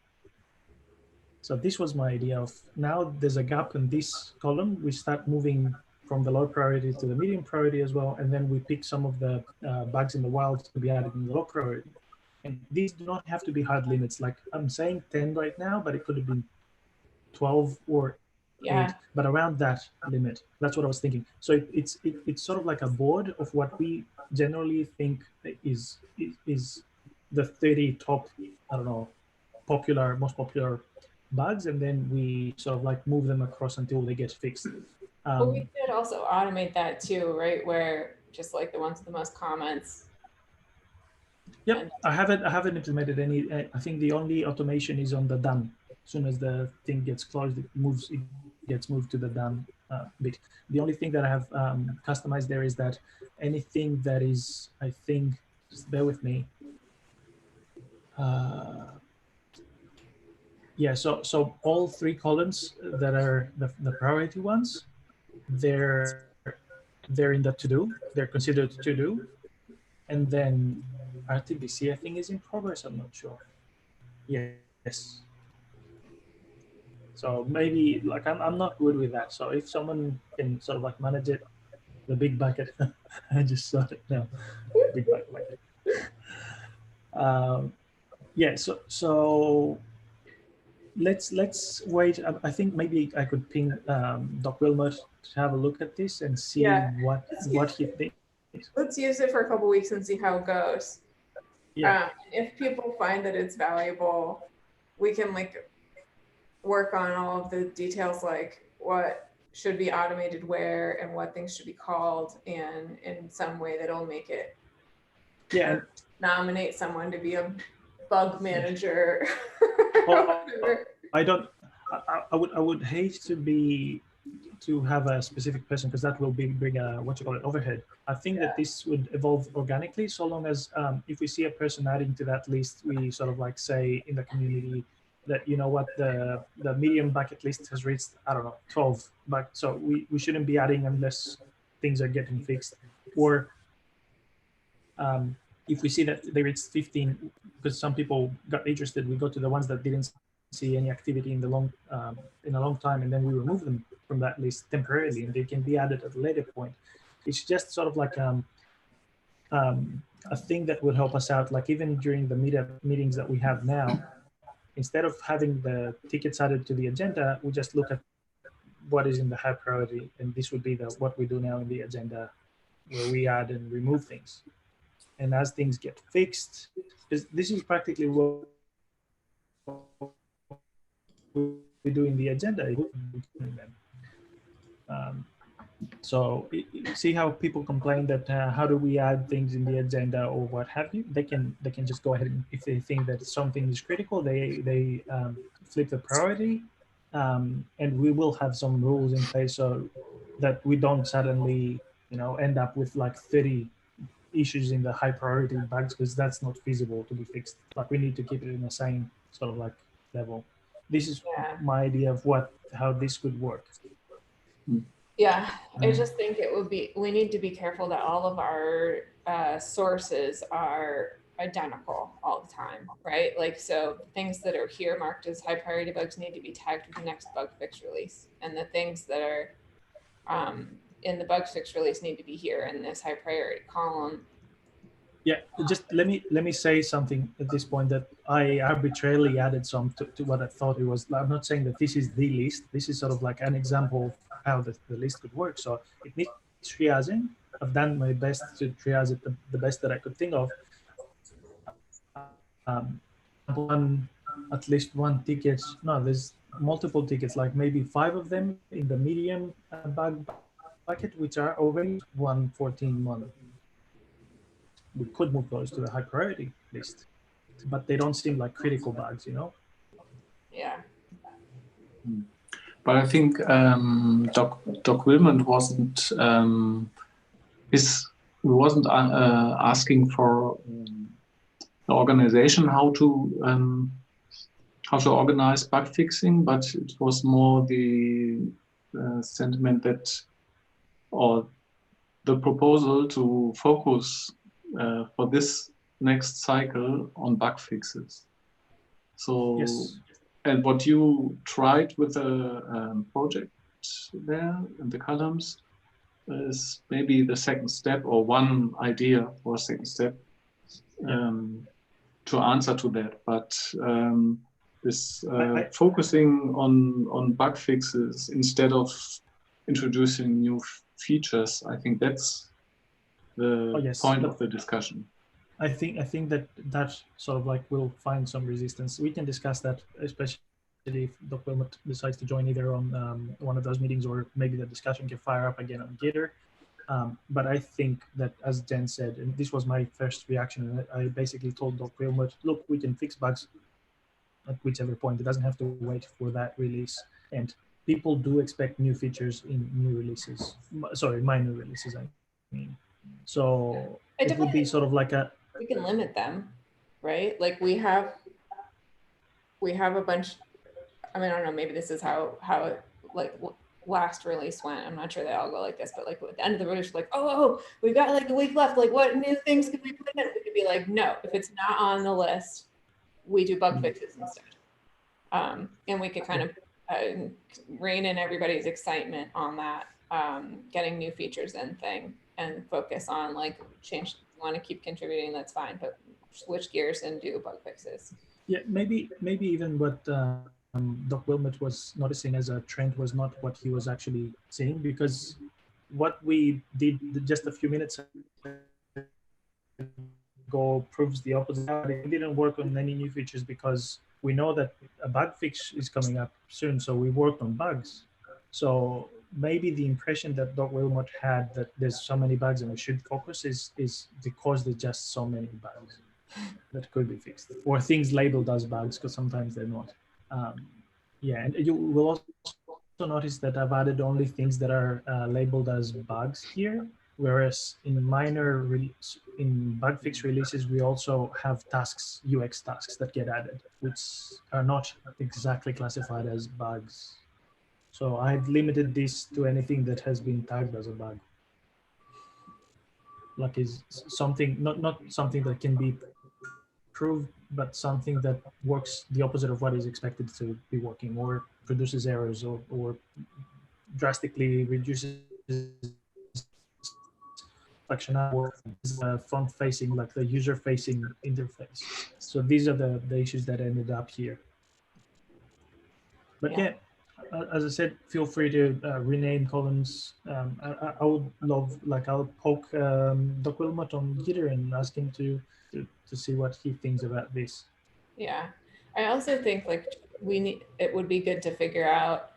So this was my idea of, now there's a gap in this column, we start moving from the low priority to the medium priority as well, and then we pick some of the bugs in the wild to be added in the low priority. And these do not have to be hard limits, like I'm saying 10 right now, but it could have been 12 or 8, but around that limit. That's what I was thinking. So it's sort of like a board of what we generally think is the 30 top, I don't know, most popular bugs, and then we sort of like move them across until they get fixed. But we could also automate that too, right? Where just like the ones with the most comments. Yep, I haven't implemented any. I think the only automation is on the done. As soon as the thing gets closed, it gets moved to the done bit. The only thing that I have customized there is that anything that is, I think, just bear with me. Yeah, so all 3 columns that are the priority ones, they're in the to do. They're considered to do, and then RTBC, I think, is in progress. I'm not sure. Yes. So maybe like I'm not good with that. So if someone can sort of like manage it, the big bucket, I just saw it now. Big bucket. Yeah. So let's wait. I think maybe I could ping Doc Wilmot to have a look at this and see Yeah. what he thinks. Let's use it for a couple weeks and see how it goes. Yeah. If people find that it's valuable, we can like work on all of the details, like what should be automated where and what things should be called, and in some way that'll make it Yeah. nominate someone to be a bug manager. Well, I would hate to have a specific person, because that will bring a overhead. I think that this would evolve organically, so long as if we see a person adding to that list, we sort of like say in the community that, you know what, the medium bucket list has reached, I don't know, 12, but so we shouldn't be adding unless things are getting fixed. Or if we see that they reached 15, because some people got interested, we go to the ones that didn't see any activity in a long time, and then we remove them from that list temporarily, and they can be added at a later point. It's just sort of like a thing that would help us out. Like even during the meetings that we have now, instead of having the tickets added to the agenda, we just look at what is in the high priority, and this would be what we do now in the agenda, where we add and remove things. And as things get fixed, this is practically what we do in the agenda. So see how people complain that how do we add things in the agenda or what have you? They can just go ahead, and if they think that something is critical, they flip the priority, and we will have some rules in place so that we don't suddenly end up with like 30 issues in the high priority bugs, because that's not feasible to be fixed. Like we need to keep it in the same sort of like level. This is my idea of how this could work. Yeah, I just think we need to be careful that all of our sources are identical all the time, right? Like, so things that are here marked as high priority bugs need to be tagged with the next bug fix release, and the things that are in the bug fix release need to be here in this high priority column. Yeah, just let me say something at this point, that I arbitrarily added some to what I thought it was. I'm not saying that this is the list. This is sort of like an example of how the list could work. So it needs triaging. I've done my best to triage it the best that I could think of. At least one ticket. No, there's multiple tickets, like maybe 5 of them in the medium bug bucket, which are already 114.1. We could move those to the high priority list, but they don't seem like critical bugs, Yeah. But I think Doc Wilmot wasn't asking for the organization how to organize bug fixing, but it was more the sentiment that, or the proposal to focus for this next cycle on bug fixes. So, yes. And what you tried with the project there in the columns is maybe the second step, or one idea for a second step to answer to that. But this focusing on bug fixes instead of introducing new features, I think that's the point of the discussion. I think that sort of like will find some resistance. We can discuss that, especially if Dr. Wilmot decides to join either on one of those meetings, or maybe the discussion can fire up again on Gitter. But I think that, as Jen said, and this was my first reaction, I basically told Dr. Wilmot, look, we can fix bugs at whichever point. It doesn't have to wait for that release. And people do expect new features in new releases. Sorry, minor releases, I mean. So it would be sort of like we can limit them, right? Like we have a bunch. I mean, I don't know, maybe this is how it, like last release went. I'm not sure they all go like this, but like at the end of the release, like, oh, we've got like a week left. Like what new things can we put in? We can be like, no, if it's not on the list, we do bug fixes instead. And we could kind of rein in everybody's excitement on that, getting new features in thing, and focus on like change. Want to keep contributing, that's fine, but switch gears and do bug fixes. Yeah, maybe even what Doc Wilmot was noticing as a trend was not what he was actually saying, because what we did just a few minutes ago proves the opposite. It didn't work on any new features because we know that a bug fix is coming up soon, so we worked on bugs. So maybe the impression that Doc Wilmot had that there's so many bugs and we should focus is because there's just so many bugs that could be fixed, or things labeled as bugs, because sometimes they're not. Yeah, and you will also notice that I've added only things that are labeled as bugs here, whereas in in bug fix releases, we also have tasks, UX tasks that get added, which are not exactly classified as bugs. So I've limited this to anything that has been tagged as a bug. Like is something, not something that can be proved, but something that works the opposite of what is expected to be working, or produces errors, or drastically reduces functionality, or front-facing, like the user-facing interface. So these are the issues that ended up here. But yeah, as I said, feel free to rename columns. I would love, like, I'll poke Doc Wilmot on Gitter and ask him to see what he thinks about this. Yeah, I also think like it would be good to figure out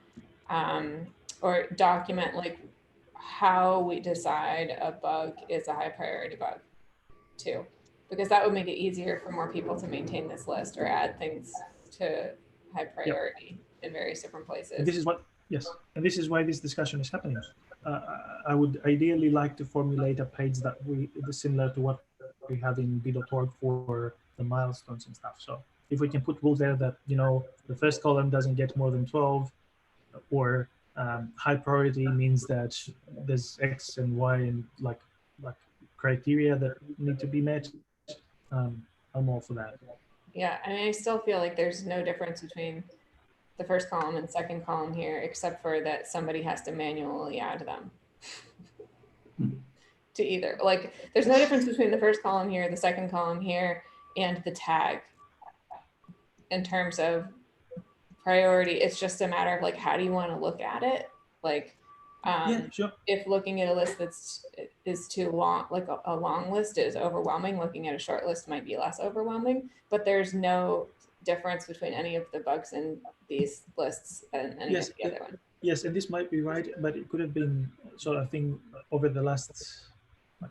or document like how we decide a bug is a high priority bug too, because that would make it easier for more people to maintain this list or add things to high priority in various different places. And this is what, yes, and this is why this discussion is happening. I would ideally like to formulate a page that is similar to what we have in b.org for the milestones and stuff. So if we can put rules there that, you know, the first column doesn't get more than 12, or high priority means that there's X and Y and like criteria that need to be met, I'm all for that. Yeah, I mean, I still feel like there's no difference between the first column and second column here, except for that somebody has to manually add them to either. Like, there's no difference between the first column here, the second column here, and the tag in terms of priority. It's just a matter of like, how do you want to look at it? Like, yeah, sure. If looking at a list is too long, like a long list is overwhelming, looking at a short list might be less overwhelming, but there's no difference between any of the bugs in these lists and any of the other one. Yes, and this might be right, but it could have been sort of thing over the last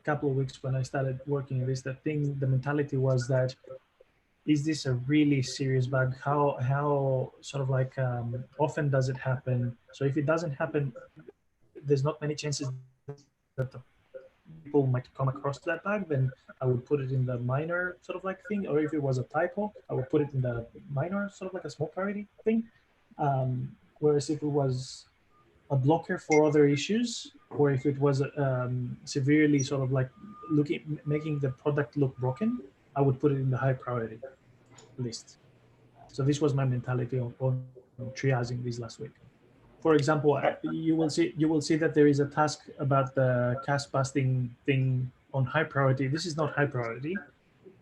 couple of weeks when I started working on this. The mentality was that, is this a really serious bug? How sort of like often does it happen? So if it doesn't happen, there's not many chances that the people might come across that bug, then I would put it in the minor sort of like thing. Or if it was a typo, I would put it in the minor, sort of like a small priority thing. Whereas if it was a blocker for other issues, or if it was severely sort of like making the product look broken, I would put it in the high priority list. So this was my mentality on triaging this last week. For example, you will see that there is a task about the cast busting thing on high priority. This is not high priority.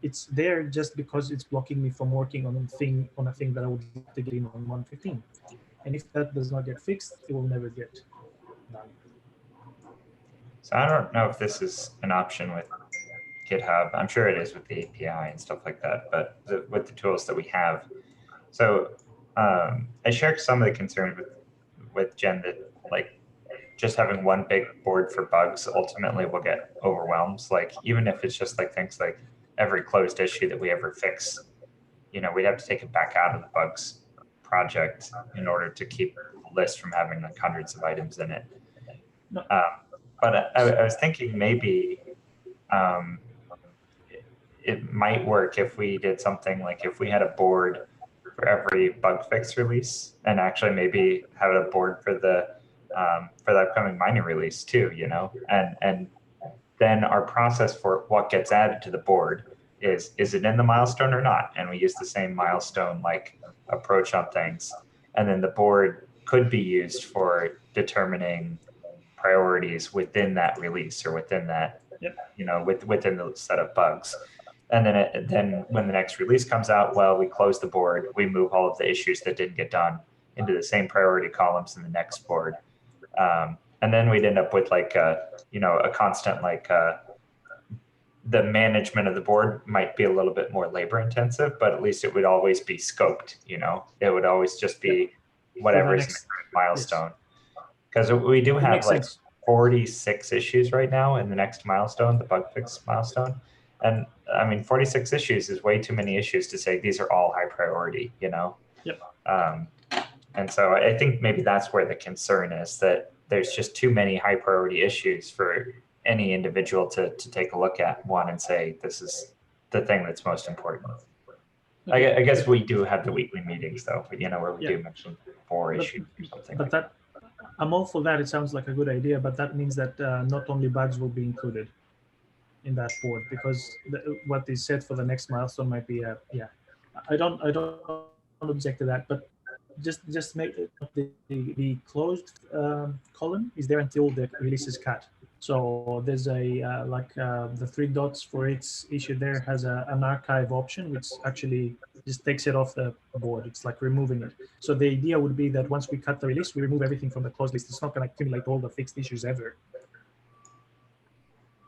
It's there just because it's blocking me from working on a thing that I would like to get in on 115. And if that does not get fixed, it will never get done. So I don't know if this is an option with GitHub. I'm sure it is with the API and stuff like that, but with the tools that we have. So I share some of the concerns with Jen that like just having one big board for bugs ultimately will get overwhelmed. Like even if it's just like things like every closed issue that we ever fix, you know, we'd have to take it back out of the bugs project in order to keep the list from having like hundreds of items in it. But I was thinking maybe it might work if we did something like if we had a board for every bug fix release, and actually maybe have a board for the upcoming minor release too, you know, and then our process for what gets added to the board is it in the milestone or not? And we use the same milestone like approach on things. And then the board could be used for determining priorities within that release or within that, within the set of bugs. And then when the next release comes out, well, we close the board, we move all of the issues that didn't get done into the same priority columns in the next board. And then we'd end up with like a constant the management of the board might be a little bit more labor intensive, but at least it would always be scoped. It would always just be whatever is in the current milestone. Because we do have like 46 issues right now in the next milestone, the bug fix milestone. And I mean, 46 issues is way too many issues to say these are all high priority, Yep. And so I think maybe that's where the concern is, that there's just too many high priority issues for any individual to take a look at one and say, this is the thing that's most important. I guess we do have the weekly meetings though, where we do mention 4 issues or something. But that, I'm all for that. It sounds like a good idea, but that means that not only bugs will be included in that board, because what is said for the next milestone might be I don't object to that, but just make it the closed column is there until the release is cut. So there's the 3 dots for its issue there has an archive option, which actually just takes it off the board. It's like removing it. So the idea would be that once we cut the release, we remove everything from the closed list. It's not going to accumulate all the fixed issues ever.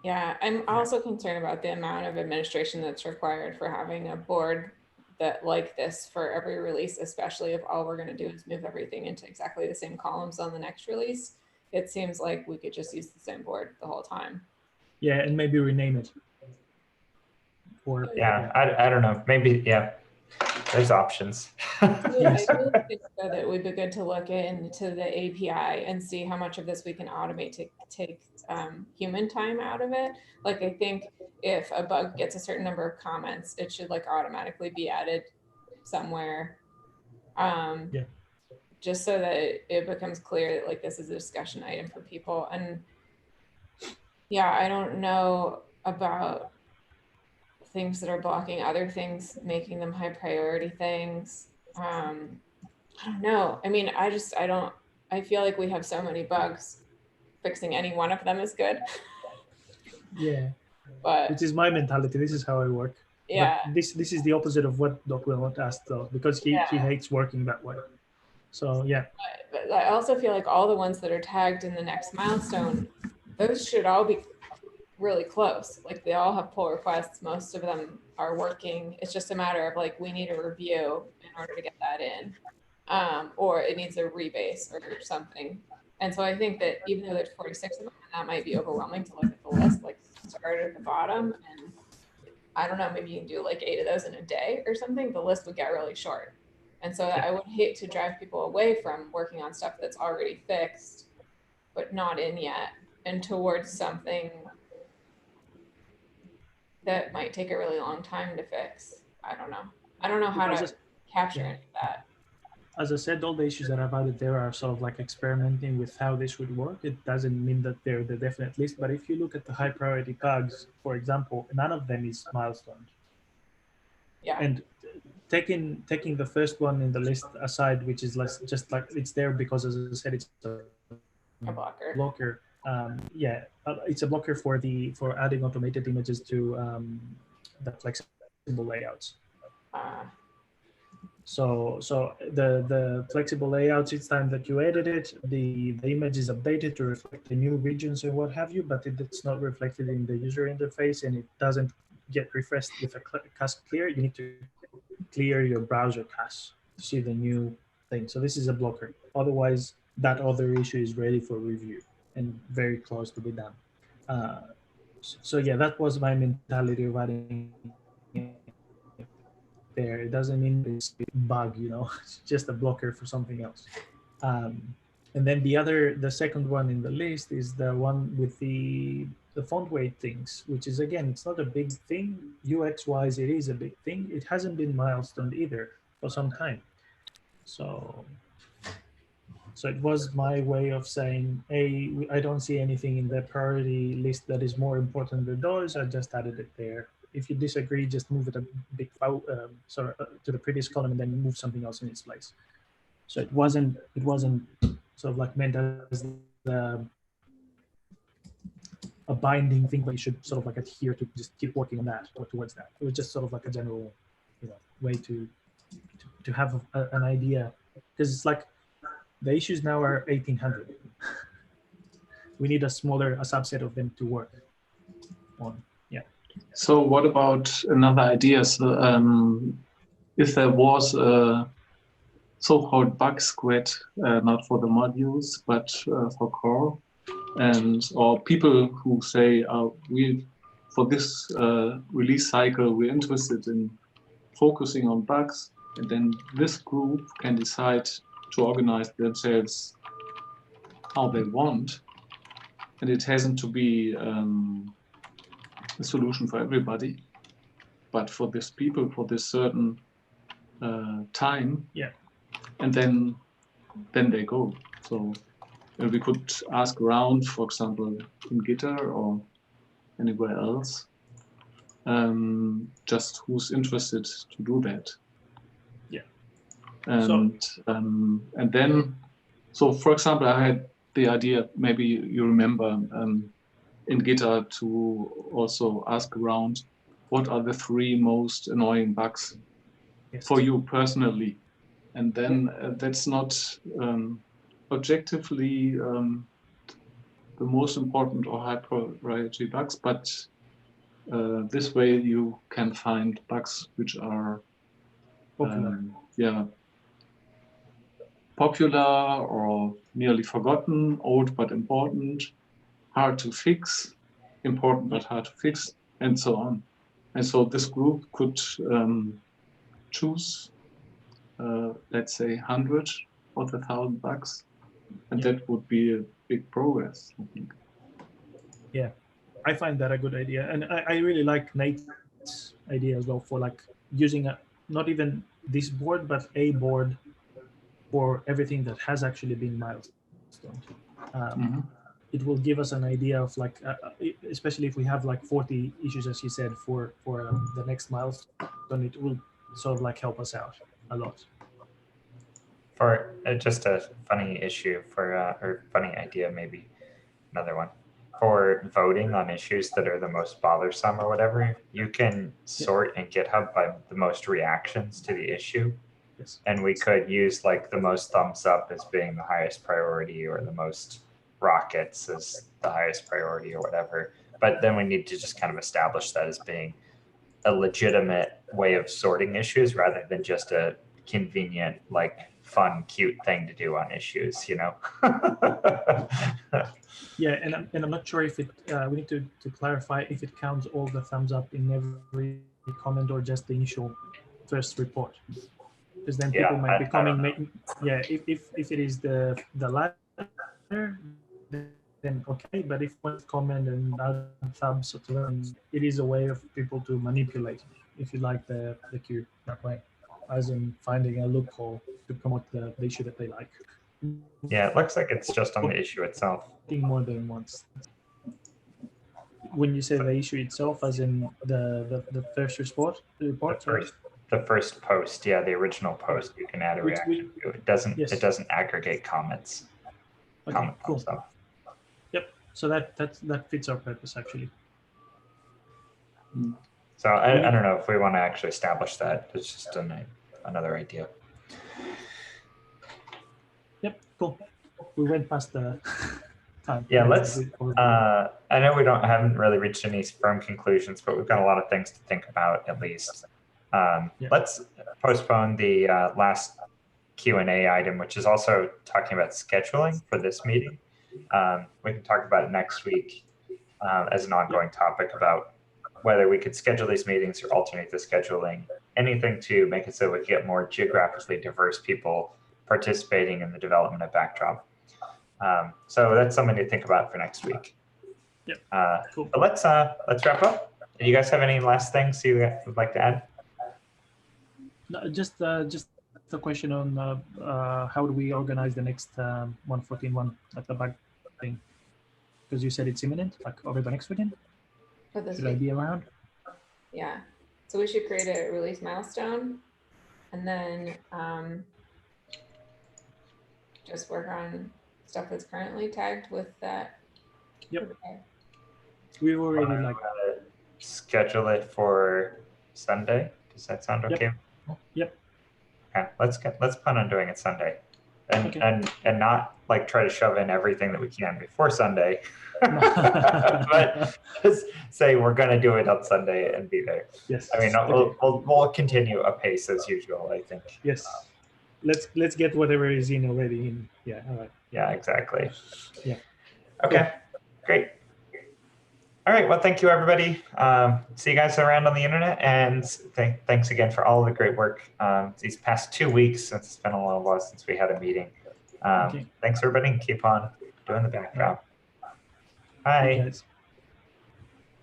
Yeah, I'm also concerned about the amount of administration that's required for having a board that like this for every release, especially if all we're going to do is move everything into exactly the same columns on the next release. It seems like we could just use the same board the whole time. Yeah, and maybe rename it. Or I don't know. Maybe, there's options. I do think that it would be good to look into the API and see how much of this we can automate to take human time out of it. Like, I think if a bug gets a certain number of comments, it should like automatically be added somewhere. Just so that it becomes clear that like this is a discussion item for people. And I don't know about things that are blocking other things, making them high priority things. I don't know. I mean, I feel like we have so many bugs, fixing any one of them is good. Yeah, but which is my mentality. This is how I work. Yeah. But this is the opposite of what Doc Wilmot asked though, because he hates working that way. So but I also feel like all the ones that are tagged in the next milestone, those should all be really close. Like they all have pull requests. Most of them are working. It's just a matter of like, we need a review in order to get that in, or it needs a rebase or something. And so I think that even though there's 46 of them, that might be overwhelming to look at the list, like start at the bottom. And I don't know, maybe you can do like 8 of those in a day or something. The list would get really short. And so I would hate to drive people away from working on stuff that's already fixed, but not in yet, and towards something that might take a really long time to fix. I don't know how to capture any of that. As I said, all the issues that I've added there are sort of like experimenting with how this would work. It doesn't mean that they're the definite list, but if you look at the high priority bugs, for example, none of them is milestone. Yeah. And taking the first one in the list aside, which is just like it's there because, as I said, it's a blocker. It's a blocker for adding automated images to the flexible layouts. So the flexible layouts, each time that you edit it, the image is updated to reflect the new regions and what have you, but it's not reflected in the user interface, and it doesn't get refreshed with a cache clear. You need to clear your browser cache to see the new thing. So this is a blocker. Otherwise, that other issue is ready for review and very close to be done. So that was my mentality of adding there. It doesn't mean it's a bug, it's just a blocker for something else. And then the second one in the list is the one with the font weight things, which is, again, it's not a big thing. UX wise, it is a big thing. It hasn't been milestone either for some time. So it was my way of saying, I don't see anything in the priority list that is more important than those. I just added it there. if you disagree, just move it a bit to the previous column and then move something else in its place. So it wasn't sort of like meant as a binding thing, but you should sort of like adhere to just keep working on that or towards that. It was just sort of like a general, way to have an idea, because it's like the issues now are 1,800. We need a subset of them to work on. Yeah. So what about another idea? So, if there was a so-called bug squad, not for the modules, but for core, or people who say, for this release cycle, we're interested in focusing on bugs, and then this group can decide to organize themselves how they want, and it hasn't to be a solution for everybody, but for this people, for this certain time. Yeah. And then they go. So we could ask around, for example, in Gitter or anywhere else, just who's interested to do that. Yeah. And then, so for example, I had the idea, maybe you remember, in Gitter to also ask around, what are the 3 most annoying bugs for you personally? And then that's not objectively the most important or high priority bugs, but this way you can find bugs which are popular or nearly forgotten, old but important, hard to fix, important but hard to fix, and so on. And so this group could choose, let's say, 100 or 1,000 bugs, and that would be a big progress, I think. Yeah, I find that a good idea, and I really like Nate's idea as well for like using not even this board, but a board for everything that has actually been milestone. It will give us an idea of like, especially if we have like 40 issues, as you said, for the next milestone, it will sort of like help us out a lot. For just a funny issue or funny idea, maybe another one. For voting on issues that are the most bothersome or whatever, you can sort in GitHub by the most reactions to the issue. Yes. And we could use like the most thumbs up as being the highest priority, or the most rockets as the highest priority, or whatever. But then we need to just kind of establish that as being a legitimate way of sorting issues rather than just a convenient, like fun, cute thing to do on issues, Yeah, and I'm not sure if it, we need to clarify if it counts all the thumbs up in every comment or just the initial first report. Because then people might be coming, if it is the latter, then okay, but if one comment and other thumbs, it is a way of people to manipulate, if you like, the queue that way, as in finding a loophole to promote the issue that they like. Yeah, it looks like it's just on the issue itself. I think more than once. When you say the issue itself, as in the first report, the first post, the original post, you can add a reaction to. It doesn't aggregate comments. Okay, cool. Yep. So that fits our purpose actually. So I don't know if we want to actually establish that. It's just another idea. Yep. Cool. We went past the time. Yeah, let's. I know we haven't really reached any firm conclusions, but we've got a lot of things to think about at least. Let's postpone the last Q&A item, which is also talking about scheduling for this meeting. We can talk about it next week as an ongoing topic about whether we could schedule these meetings or alternate the scheduling, anything to make it so we get more geographically diverse people participating in the development of Backdrop. So that's something to think about for next week. Cool. But let's wrap up. Do you guys have any last things you would like to add? No, just a question on how do we organize the next 114.1 at the back thing? Because you said it's imminent, like over the next weekend. Should I be around? Yeah. So we should create a release milestone and then just work on stuff that's currently tagged with that. Yep. Okay. We've already like Schedule it for Sunday. Does that sound Yep. okay? Yep. Okay, let's plan on doing it Sunday, and Okay. and not like try to shove in everything that we can before Sunday, but just say we're gonna do it on Sunday and be there. Yes. I mean, Okay. we'll continue apace as usual, I think. Yes. Let's get whatever is in already in. Yeah. All right. Yeah, exactly. Yeah. Okay, great. All right, well, thank you, everybody. See you guys around on the internet, and thanks again for all of the great work these past 2 weeks, since it's been a little while since we had a meeting. Okay. Thanks, everybody, and keep on doing the backdrop. Bye, Bye. guys.